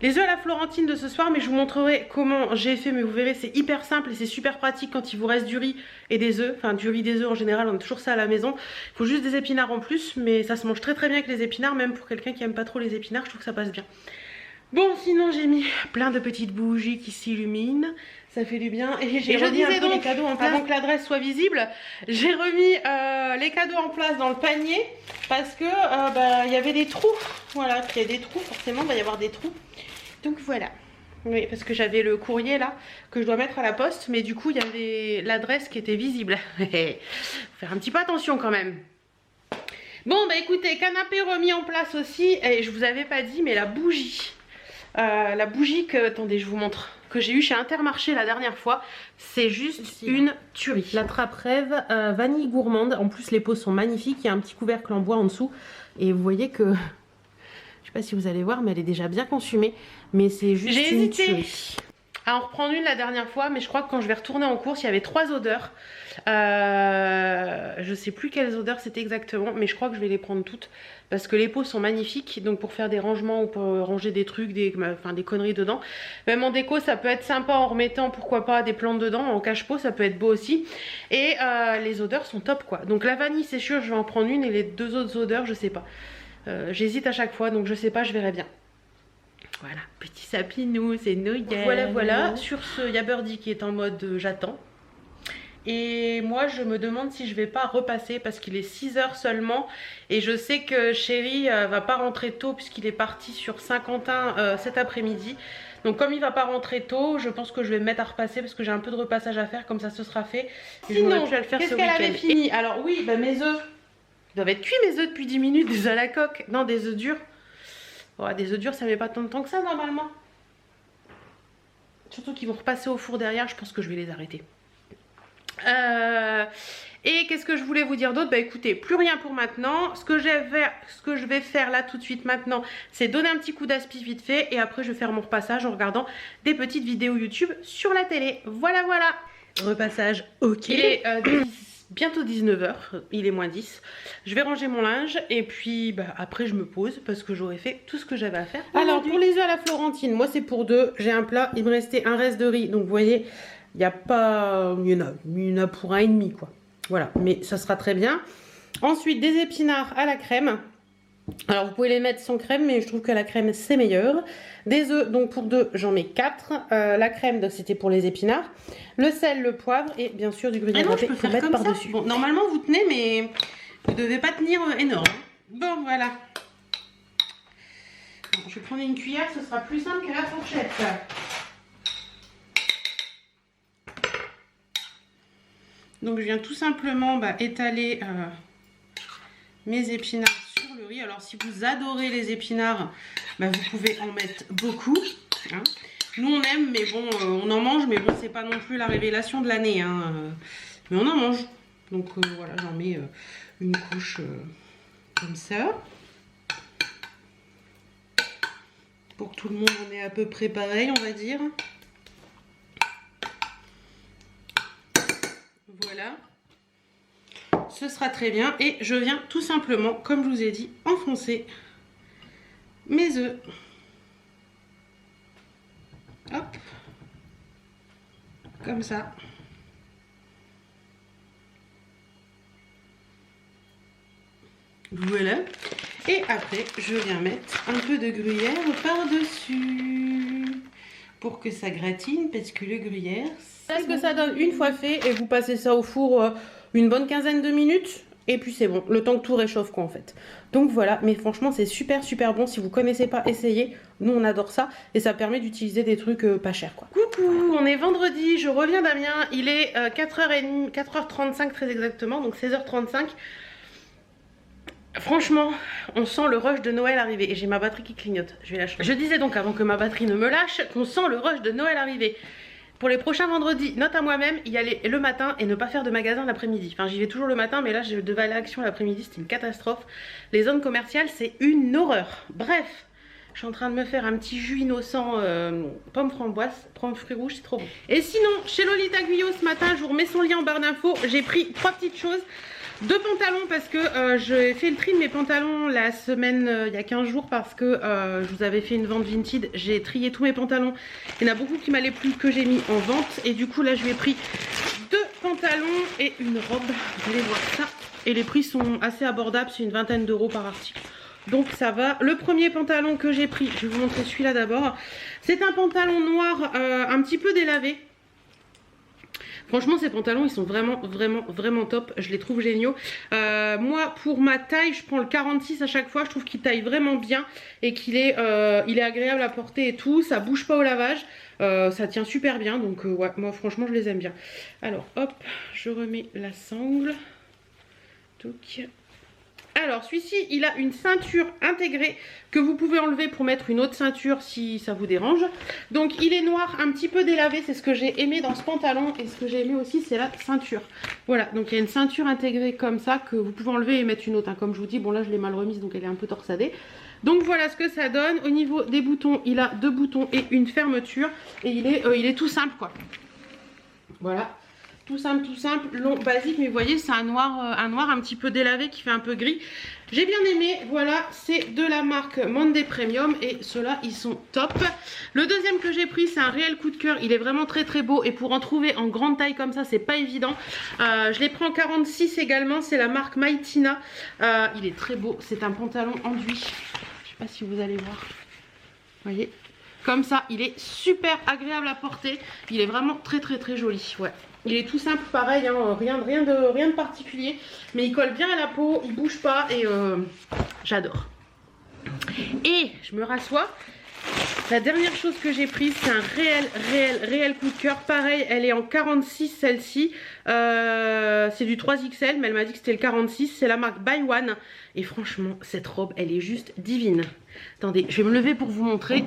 Les œufs à la Florentine de ce soir, mais je vous montrerai comment j'ai fait, mais vous verrez c'est hyper simple et c'est super pratique quand il vous reste du riz et des œufs, enfin du riz, des œufs en général, on a toujours ça à la maison. Il faut juste des épinards en plus, mais ça se mange très très bien avec les épinards, même pour quelqu'un qui aime pas trop les épinards, je trouve que ça passe bien. Bon, sinon j'ai mis plein de petites bougies qui s'illuminent, ça fait du bien. Et je disais donc, les cadeaux en place, avant que l'adresse soit visible, j'ai remis les cadeaux en place dans le panier parce que il y avait des trous. Voilà, il y a des trous, forcément, il va y avoir des trous. Donc voilà. Oui, parce que j'avais le courrier là que je dois mettre à la poste, mais du coup il y avait l'adresse qui était visible. Faut faire un petit peu attention quand même. Bon, bah écoutez, canapé remis en place aussi, et je vous avais pas dit, mais la bougie que, attendez, je vous montre, que j'ai eu chez Intermarché la dernière fois, c'est juste une tuerie. La trappe rêve vanille gourmande, en plus les pots sont magnifiques, il y a un petit couvercle en bois en dessous, et vous voyez que, je sais pas si vous allez voir, mais elle est déjà bien consumée, mais c'est juste une tuerie. À en reprendre une la dernière fois, mais je crois que quand je vais retourner en course, il y avait 3 odeurs. Je sais plus quelles odeurs c'était exactement, mais je crois que je vais les prendre toutes parce que les pots sont magnifiques. Donc pour faire des rangements ou pour ranger des trucs, des conneries dedans. Même en déco, ça peut être sympa en remettant, pourquoi pas, des plantes dedans. En cache-pot, ça peut être beau aussi. Et les odeurs sont top quoi. Donc la vanille, c'est sûr, je vais en prendre une et les 2 autres odeurs, je sais pas. J'hésite à chaque fois, donc je sais pas, je verrai bien. Voilà, petit sapinou, c'est Noël. Voilà. Sur ce, il y a Birdie qui est en mode j'attends. Et moi, je me demande si je vais pas repasser parce qu'il est 6 h seulement. Et je sais que Chéri va pas rentrer tôt puisqu'il est parti sur Saint-Quentin cet après-midi. Donc comme il va pas rentrer tôt, je pense que je vais me mettre à repasser parce que j'ai un peu de repassage à faire, comme ça ce sera fait. Et sinon, je vais le faire ce week-end. Qu'est-ce qu'elle avait fini? Alors oui, bah, mes œufs. Ils doivent être cuits mes œufs depuis 10 minutes, des œufs à la coque. Non, des œufs durs. Oh, des œufs durs, ça met pas tant de temps que ça normalement. Surtout qu'ils vont repasser au four derrière, je pense que je vais les arrêter. Et qu'est-ce que je voulais vous dire d'autre? Bah écoutez, plus rien pour maintenant. Ce que je vais faire là tout de suite maintenant, c'est donner un petit coup d'aspi vite fait. Et après je vais faire mon repassage en regardant des petites vidéos YouTube sur la télé. Voilà, voilà. Repassage, ok. Il est bientôt 19 h, il est moins 10. Je vais ranger mon linge et puis bah, après je me pose parce que j'aurais fait tout ce que j'avais à faire. Alors pour les œufs à la Florentine, moi c'est pour 2. J'ai un plat, il me restait un reste de riz. Donc vous voyez, il y en a pour 1,5 quoi. Voilà, mais ça sera très bien. Ensuite des épinards à la crème. Alors vous pouvez les mettre sans crème, mais je trouve que la crème c'est meilleur. Des œufs, donc pour 2 j'en mets 4. La crème c'était pour les épinards. Le sel, le poivre et bien sûr du gruyère râpé pour mettre par-dessus. Bon, normalement vous tenez, mais vous devez pas tenir énorme. Bon voilà. Bon, je vais prendre une cuillère, ce sera plus simple que la fourchette. Donc je viens tout simplement étaler mes épinards sur le riz. Alors si vous adorez les épinards, vous pouvez en mettre beaucoup. Hein. Nous on aime, mais bon, on en mange, mais bon, c'est pas non plus la révélation de l'année. Hein. Mais on en mange. Donc voilà, j'en mets une couche comme ça. Pour que tout le monde en ait à peu près pareil, on va dire. Voilà. Ce sera très bien. Et je viens tout simplement, comme je vous ai dit, enfoncer mes œufs. Hop. Comme ça. Voilà. Et après, je viens mettre un peu de gruyère par-dessus. Pour que ça gratine, parce que le gruyère... C'est ce que ça donne une fois fait. Et vous passez ça au four une bonne quinzaine de minutes. Et puis c'est bon, le temps que tout réchauffe quoi en fait. Donc voilà, mais franchement c'est super super bon. Si vous connaissez pas, essayez. Nous on adore ça. Et ça permet d'utiliser des trucs pas chers quoi. Coucou, on est vendredi, je reviens d'Amiens. Il est 4h30, 4h35 très exactement, donc 16h35. Franchement, on sent le rush de Noël arriver. Et j'ai ma batterie qui clignote, je vais la changer. Je disais donc avant que ma batterie ne me lâche qu'on sent le rush de Noël arriver. Pour les prochains vendredis, note à moi-même, y aller le matin et ne pas faire de magasin l'après-midi. Enfin, j'y vais toujours le matin, mais là, je devais aller à l'action l'après-midi, c'était une catastrophe. Les zones commerciales, c'est une horreur. Bref, je suis en train de me faire un petit jus innocent pomme framboise, pomme fruits rouges, c'est trop bon. Et sinon, chez Lolita Guyot ce matin, je vous remets son lien en barre d'infos. J'ai pris 3 petites choses. Deux pantalons parce que j'ai fait le tri de mes pantalons la semaine, il y a 15 jours parce que je vous avais fait une vente Vinted. J'ai trié tous mes pantalons. Il y en a beaucoup qui m'allaient plus que j'ai mis en vente. Et du coup là je lui ai pris deux pantalons et une robe. Vous allez voir ça. Et les prix sont assez abordables, c'est une vingtaine d'euros par article. Donc ça va. Le premier pantalon que j'ai pris, je vais vous montrer celui-là d'abord. C'est un pantalon noir un petit peu délavé. Franchement ces pantalons ils sont vraiment top, je les trouve géniaux. Moi pour ma taille je prends le 46 à chaque fois, je trouve qu'il taille vraiment bien et qu'il est, il est agréable à porter et tout, ça bouge pas au lavage, ça tient super bien donc ouais moi franchement je les aime bien. Alors hop je remets la sangle. Donc. Alors celui-ci il a une ceinture intégrée que vous pouvez enlever pour mettre une autre ceinture si ça vous dérange. Donc il est noir un petit peu délavé, c'est ce que j'ai aimé dans ce pantalon. Et ce que j'ai aimé aussi c'est la ceinture. Voilà donc il y a une ceinture intégrée comme ça que vous pouvez enlever et mettre une autre. Comme je vous dis, bon là je l'ai mal remise donc elle est un peu torsadée. Donc voilà ce que ça donne. Au niveau des boutons il a deux boutons et une fermeture. Et il est tout simple quoi. Voilà. Tout simple, long, basique, mais vous voyez c'est un noir un petit peu délavé qui fait un peu gris. J'ai bien aimé, voilà, c'est de la marque Monday Premium et ceux-là ils sont top. Le deuxième que j'ai pris c'est un réel coup de cœur, il est vraiment très beau et pour en trouver en grande taille comme ça c'est pas évident. Je les prends en 46 également, c'est la marque Maitina. Il est très beau, c'est un pantalon enduit, je sais pas si vous allez voir, vous voyez. Comme ça, il est super agréable à porter. Il est vraiment très joli. Ouais. Il est tout simple, pareil, hein, rien de particulier. Mais il colle bien à la peau, il bouge pas et j'adore. Et je me rassois. La dernière chose que j'ai prise, c'est un réel coup de cœur. Pareil, elle est en 46 celle-ci. C'est du 3XL, mais elle m'a dit que c'était le 46. C'est la marque Buy One. Et franchement, cette robe, elle est juste divine. Attendez, je vais me lever pour vous montrer.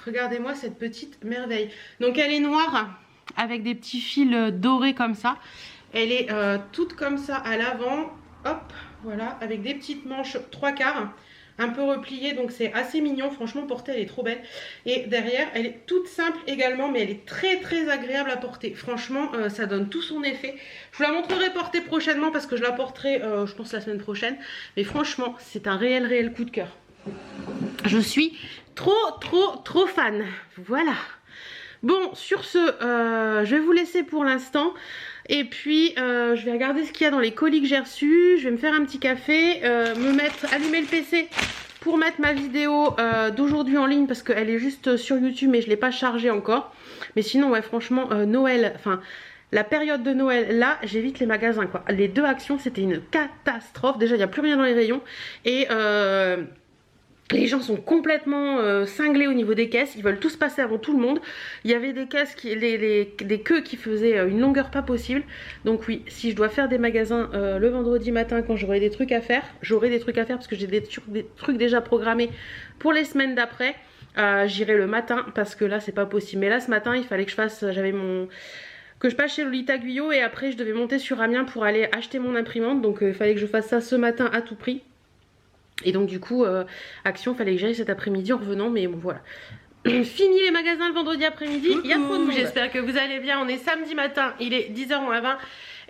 Regardez-moi cette petite merveille. Donc elle est noire avec des petits fils dorés comme ça. Elle est toute comme ça à l'avant. Hop, voilà, avec des petites manches 3/4. Un peu repliées, donc c'est assez mignon. Franchement, portée, elle est trop belle. Et derrière, elle est toute simple également, mais elle est très agréable à porter. Franchement, ça donne tout son effet. Je vous la montrerai portée prochainement parce que je la porterai, je pense, la semaine prochaine. Mais franchement, c'est un réel coup de cœur. Je suis trop fan. Voilà. Bon, sur ce, je vais vous laisser pour l'instant. Et puis, je vais regarder ce qu'il y a dans les colis que j'ai reçus. Je vais me faire un petit café, allumer le PC pour mettre ma vidéo d'aujourd'hui en ligne parce qu'elle est juste sur YouTube mais je ne l'ai pas chargée encore. Mais sinon, ouais, franchement, Noël, enfin... La période de Noël, là, j'évite les magasins, quoi. Les deux actions, c'était une catastrophe. Déjà, il n'y a plus rien dans les rayons. Et... les gens sont complètement cinglés au niveau des caisses, ils veulent tous passer avant tout le monde. Il y avait des caisses, des queues qui faisaient une longueur pas possible. Donc oui, si je dois faire des magasins le vendredi matin quand j'aurai des trucs à faire, parce que j'ai des trucs déjà programmés pour les semaines d'après. J'irai le matin parce que là c'est pas possible. Mais là ce matin il fallait que je fasse, que je passe chez Lolita Guyot et après je devais monter sur Amiens pour aller acheter mon imprimante. Donc il fallait que je fasse ça ce matin à tout prix. Et donc du coup, action, fallait que j'aille cet après-midi en revenant, mais bon voilà. Fini les magasins le vendredi après-midi, il y a trop de monde. J'espère que vous allez bien, on est samedi matin, il est 10h moins 20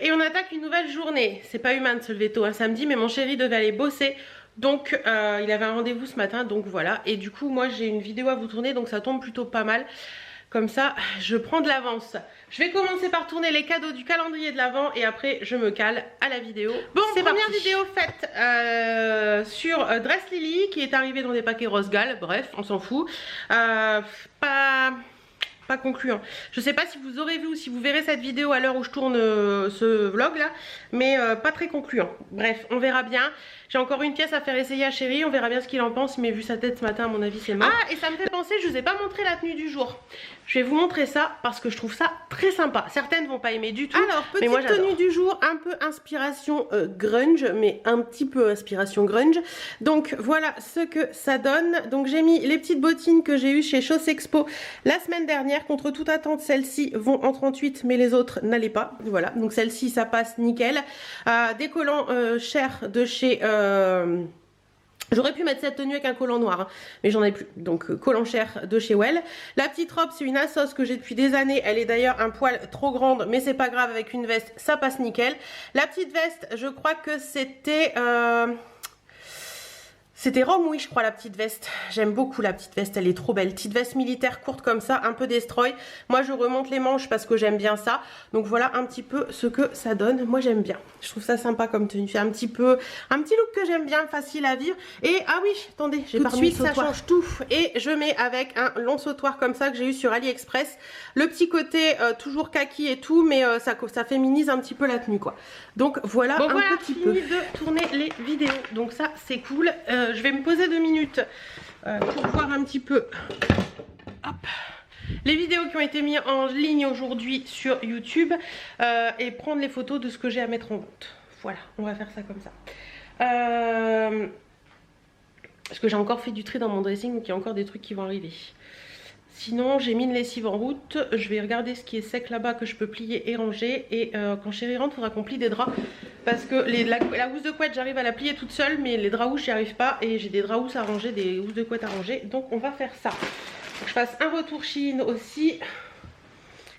et on attaque une nouvelle journée. C'est pas humain de se lever tôt un samedi, mais mon chéri devait aller bosser. Donc il avait un rendez-vous ce matin, donc voilà. Et du coup, moi j'ai une vidéo à vous tourner, donc ça tombe plutôt pas mal. Comme ça, je prends de l'avance. Je vais commencer par tourner les cadeaux du calendrier de l'Avent et après je me cale à la vidéo. Bon, première vidéo faite sur Dress Lily qui est arrivée dans des paquets Rose Gall. Bref, on s'en fout. Pas concluant. Je sais pas si vous aurez vu ou si vous verrez cette vidéo à l'heure où je tourne ce vlog là, mais pas très concluant. Bref, on verra bien. J'ai encore une pièce à faire essayer à Chéri, on verra bien ce qu'il en pense, mais vu sa tête ce matin, à mon avis, c'est mort. Ah, et ça me fait penser, je vous ai pas montré la tenue du jour. Je vais vous montrer ça parce que je trouve ça très sympa. Certaines vont pas aimer du tout. Alors, petite tenue du jour, un peu inspiration grunge, mais un petit peu inspiration grunge. Donc voilà ce que ça donne. Donc j'ai mis les petites bottines que j'ai eues chez Chausse Expo la semaine dernière. Contre toute attente, celles-ci vont en 38, mais les autres n'allaient pas. Voilà, donc celle-ci, ça passe nickel. Des collants chers de chez... J'aurais pu mettre cette tenue avec un collant noir, hein, mais j'en ai plus. Donc collant cher de chez Well. La petite robe, c'est une Assos que j'ai depuis des années. Elle est d'ailleurs un poil trop grande, mais c'est pas grave, avec une veste, ça passe nickel. La petite veste, je crois que c'était... C'était Rome, oui, je crois, la petite veste. J'aime beaucoup la petite veste, elle est trop belle. Petite veste militaire courte comme ça, un peu destroy. Moi, je remonte les manches parce que j'aime bien ça. Donc voilà un petit peu ce que ça donne. Moi, j'aime bien. Je trouve ça sympa comme tenue. C'est un petit look que j'aime bien, facile à vivre. Et ah oui, attendez, j'ai tout de suite, ça change tout. Et je mets avec un long sautoir comme ça que j'ai eu sur AliExpress. Le petit côté toujours kaki et tout, mais ça féminise un petit peu la tenue, quoi. Donc voilà petit peu. Fini de tourner les vidéos. Donc ça, c'est cool. Je vais me poser 2 minutes pour voir un petit peu les vidéos qui ont été mises en ligne aujourd'hui sur YouTube et prendre les photos de ce que j'ai à mettre en vente. Voilà, on va faire ça comme ça. Parce que j'ai encore fait du tri dans mon dressing, donc il y a encore des trucs qui vont arriver. Sinon, j'ai mis une lessive en route. Je vais regarder ce qui est sec là-bas que je peux plier et ranger. Et quand chérie rentre, il faudra qu'on plie des draps. Parce que la housse de couette, j'arrive à la plier toute seule. Mais les draps housses, j'y arrive pas. Et j'ai des draps housses à ranger, des housses de couette à ranger. Donc on va faire ça. Faut que je fasse un retour Shein aussi.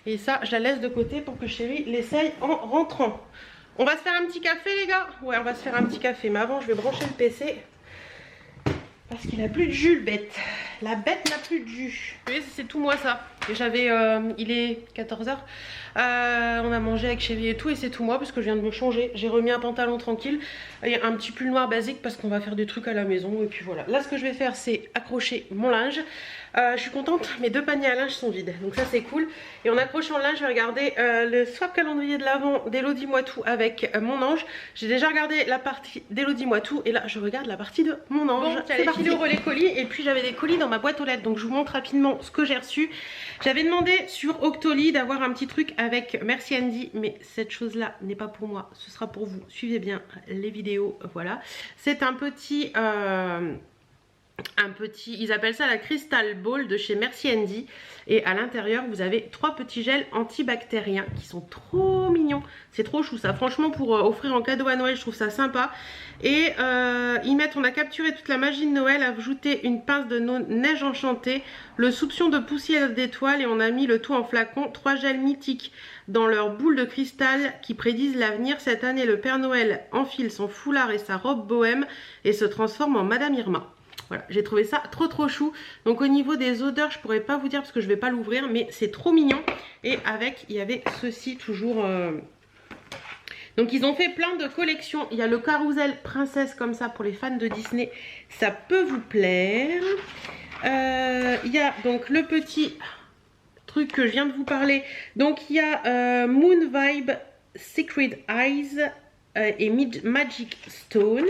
Et ça, je la laisse de côté pour que chérie l'essaye en rentrant. On va se faire un petit café, les gars? Ouais, on va se faire un petit café. Mais avant, je vais brancher le PC. Parce qu'il n'a plus de jus, le bête. La bête n'a plus de jus. Vous voyez, c'est tout moi ça. J'avais, il est 14 h. On a mangé avec chérie et tout, et c'est tout moi parce que je viens de me changer. J'ai remis un pantalon tranquille et un petit pull noir basique parce qu'on va faire des trucs à la maison. Et puis voilà. Là, ce que je vais faire, c'est accrocher mon linge. Je suis contente, mes 2 paniers à linge sont vides. Donc ça, c'est cool. Et en accrochant le linge, je vais regarder le swap calendrier de l'Avent d'Elodie Moitou avec mon ange. J'ai déjà regardé la partie d'Elodie Moitou et là, je regarde la partie de mon ange. Bon, j'allais filer au relais colis et puis j'avais des colis dans ma boîte aux lettres. Donc je vous montre rapidement ce que j'ai reçu. J'avais demandé sur Octoly d'avoir un petit truc avec Merci Andy, mais cette chose là n'est pas pour moi, ce sera pour vous. Suivez bien les vidéos, voilà. C'est un petit, ils appellent ça la Crystal Ball de chez Merci Andy. Et à l'intérieur, vous avez 3 petits gels antibactériens qui sont trop mignons. C'est trop chou ça. Franchement, pour offrir en cadeau à Noël, je trouve ça sympa. Et ils mettent, on a capturé toute la magie de Noël, ajouté une pince de neige enchantée, le soupçon de poussière d'étoiles et on a mis le tout en flacon. 3 gels mythiques dans leur boule de cristal qui prédisent l'avenir. Cette année, le Père Noël enfile son foulard et sa robe bohème et se transforme en Madame Irma. Voilà, j'ai trouvé ça trop chou. Donc au niveau des odeurs, je pourrais pas vous dire parce que je vais pas l'ouvrir, mais c'est trop mignon. Et avec, il y avait ceci toujours. Donc ils ont fait plein de collections. Il y a le Carousel Princesse comme ça pour les fans de Disney. Ça peut vous plaire. Il y a donc le petit truc que je viens de vous parler. Donc il y a Moon Vibe, Secret Eyes et Magic Stone.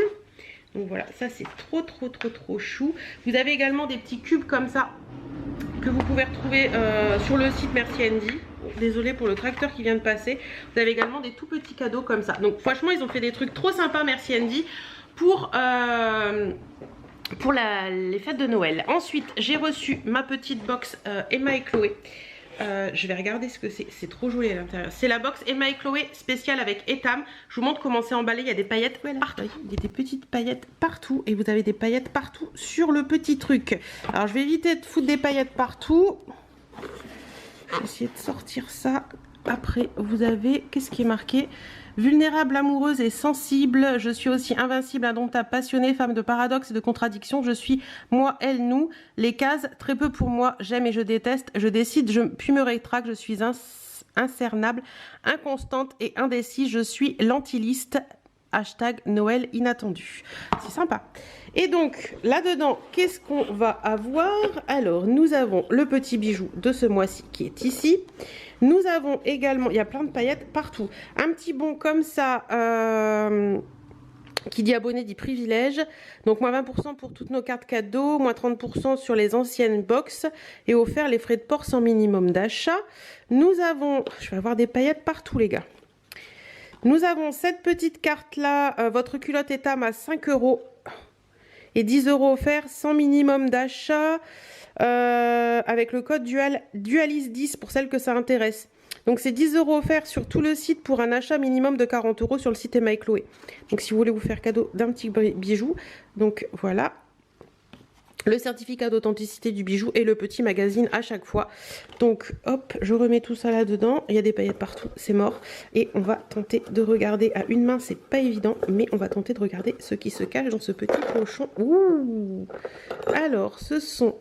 Donc voilà, ça c'est trop chou. Vous avez également des petits cubes comme ça que vous pouvez retrouver sur le site Merci Andy. Désolée pour le tracteur qui vient de passer. Vous avez également des tout petits cadeaux comme ça. Donc franchement, ils ont fait des trucs trop sympas Merci Andy pour les fêtes de Noël. Ensuite, j'ai reçu ma petite box Emma et Chloé. Je vais regarder ce que c'est trop joli à l'intérieur. C'est la box Emma et Chloé spéciale avec Etam. Je vous montre comment c'est emballé. Il y a des paillettes partout. Il y a des petites paillettes partout et vous avez des paillettes partout sur le petit truc. Alors je vais éviter de foutre des paillettes partout. Je vais essayer de sortir ça. Après vous avez, qu'est-ce qui est marqué? Vulnérable, amoureuse et sensible, je suis aussi invincible, indomptable, passionnée, femme de paradoxes et de contradictions. Je suis moi, elle, nous. Les cases, très peu pour moi, j'aime et je déteste. Je décide, puis me rétracte. Je suis incernable, inconstante et indécise. Je suis l'antiliste. Hashtag Noël inattendu. C'est sympa. Et donc, là-dedans, qu'est-ce qu'on va avoir? Alors, nous avons le petit bijou de ce mois-ci qui est ici. Nous avons également, il y a plein de paillettes partout. Un petit bon comme ça, qui dit abonné dit privilège. Donc, moins 20% pour toutes nos cartes cadeaux, moins 30% sur les anciennes box et offert les frais de port sans minimum d'achat. Nous avons, je vais avoir des paillettes partout, les gars. Nous avons cette petite carte là, votre culotte Etam à 5 € et 10 € offerts sans minimum d'achat avec le code Dualis10 pour celles que ça intéresse. Donc c'est 10 € offerts sur tout le site pour un achat minimum de 40 € sur le site Emma et Chloé. Donc si vous voulez vous faire cadeau d'un petit bijou, donc voilà. Le certificat d'authenticité du bijou et le petit magazine à chaque fois. Donc hop, je remets tout ça là dedans. Il y a des paillettes partout, c'est mort. Et on va tenter de regarder à une main, c'est pas évident, mais on va tenter de regarder ce qui se cache dans ce petit pochon. Ouh! Alors, ce sont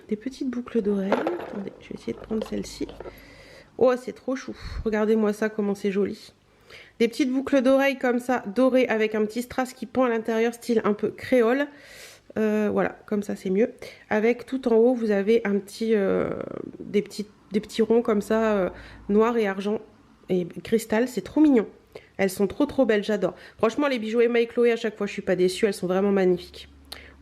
des petites boucles d'oreilles. Attendez, je vais essayer de prendre celle-ci. Oh, c'est trop chou. Regardez-moi ça, comment c'est joli. Des petites boucles d'oreilles comme ça, dorées, avec un petit strass qui pend à l'intérieur, style un peu créole. Voilà, comme ça c'est mieux. Avec tout en haut, vous avez un petit, des petits ronds comme ça, noir et argent et cristal. C'est trop mignon. Elles sont trop belles, j'adore. Franchement, les bijoux Emma et Chloé, à chaque fois, je suis pas déçue. Elles sont vraiment magnifiques.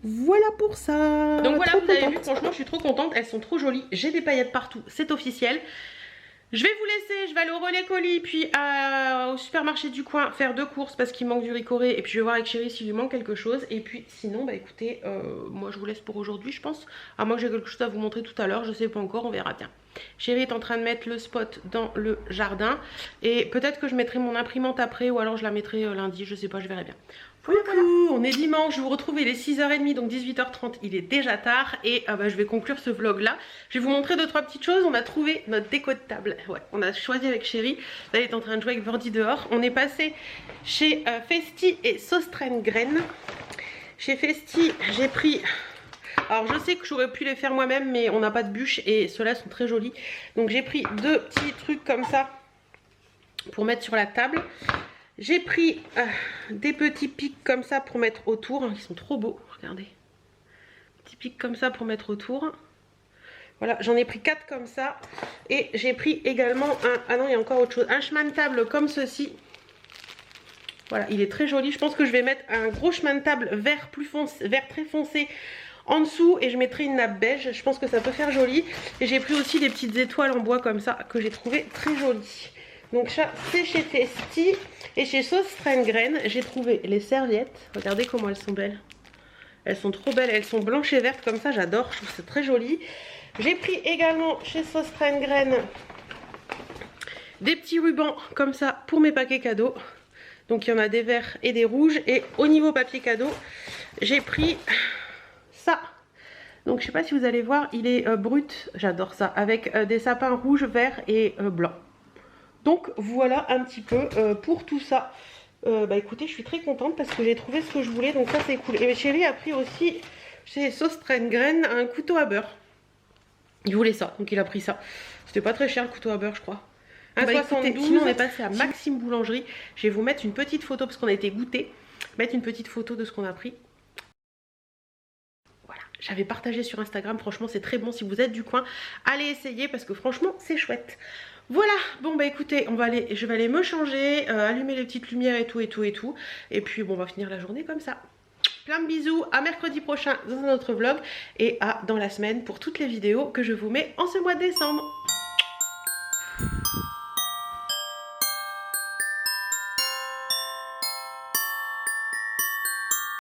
Voilà pour ça. Donc voilà, vous avez vu, franchement, je suis trop contente. Elles sont trop jolies. J'ai des paillettes partout, c'est officiel. Je vais vous laisser, je vais aller au relais colis, puis au supermarché du coin faire 2 courses parce qu'il manque du ricoré. Et puis je vais voir avec Chérie s'il lui manque quelque chose. Et puis sinon, bah écoutez, moi je vous laisse pour aujourd'hui, je pense. À moins que j'ai quelque chose à vous montrer tout à l'heure, je sais pas encore, on verra bien. Chérie est en train de mettre le spot dans le jardin. Et peut-être que je mettrai mon imprimante après, ou alors je la mettrai lundi, je sais pas, je verrai bien. Voilà, on est dimanche, je vous retrouve, il est 6h30, donc 18h30, il est déjà tard. Et bah, je vais conclure ce vlog là. Je vais vous montrer 2-3 petites choses. On a trouvé notre déco de table. Ouais, on a choisi avec Chérie. Là, elle est en train de jouer avec Birdie dehors. On est passé chez Festi et Söstrengren. Chez Festi, j'ai pris... Alors je sais que j'aurais pu les faire moi-même, mais on n'a pas de bûche et ceux-là sont très jolis. Donc j'ai pris 2 petits trucs comme ça pour mettre sur la table. J'ai pris des petits pics comme ça pour mettre autour. Ils sont trop beaux, regardez. Petits pics comme ça pour mettre autour. Voilà, j'en ai pris 4 comme ça. Et j'ai pris également un... Ah non, il y a encore autre chose. Un chemin de table comme ceci. Voilà, il est très joli. Je pense que je vais mettre un gros chemin de table vert, vert très foncé en dessous. Et je mettrai une nappe beige. Je pense que ça peut faire joli. Et j'ai pris aussi des petites étoiles en bois comme ça que j'ai trouvé très jolies. Donc ça, c'est chez Festi. Et chez Söstrengren, j'ai trouvé les serviettes. Regardez comment elles sont belles. Elles sont trop belles. Elles sont blanches et vertes comme ça. J'adore. Je trouve ça très joli. J'ai pris également chez Söstrengren des petits rubans comme ça pour mes paquets cadeaux. Donc il y en a des verts et des rouges. Et au niveau papier cadeau, j'ai pris ça. Donc je sais pas si vous allez voir, il est brut. J'adore ça. Avec des sapins rouges, verts et blancs. Donc voilà un petit peu pour tout ça. Bah écoutez, je suis très contente parce que j'ai trouvé ce que je voulais. Donc ça c'est cool. Et Chérie a pris aussi chez Söstrengren un couteau à beurre. Il voulait ça, donc il a pris ça. C'était pas très cher le couteau à beurre, je crois. 1,72. Sinon on est passé à Maxime Boulangerie. Je vais vous mettre une petite photo parce qu'on a été goûter. Mettre une petite photo de ce qu'on a pris. Voilà, j'avais partagé sur Instagram. Franchement c'est très bon, si vous êtes du coin, allez essayer parce que franchement c'est chouette. Voilà, bon bah écoutez, je vais aller me changer, allumer les petites lumières et tout. Et puis bon, on va finir la journée comme ça. Plein de bisous, à mercredi prochain dans un autre vlog et à dans la semaine pour toutes les vidéos que je vous mets en ce mois de décembre.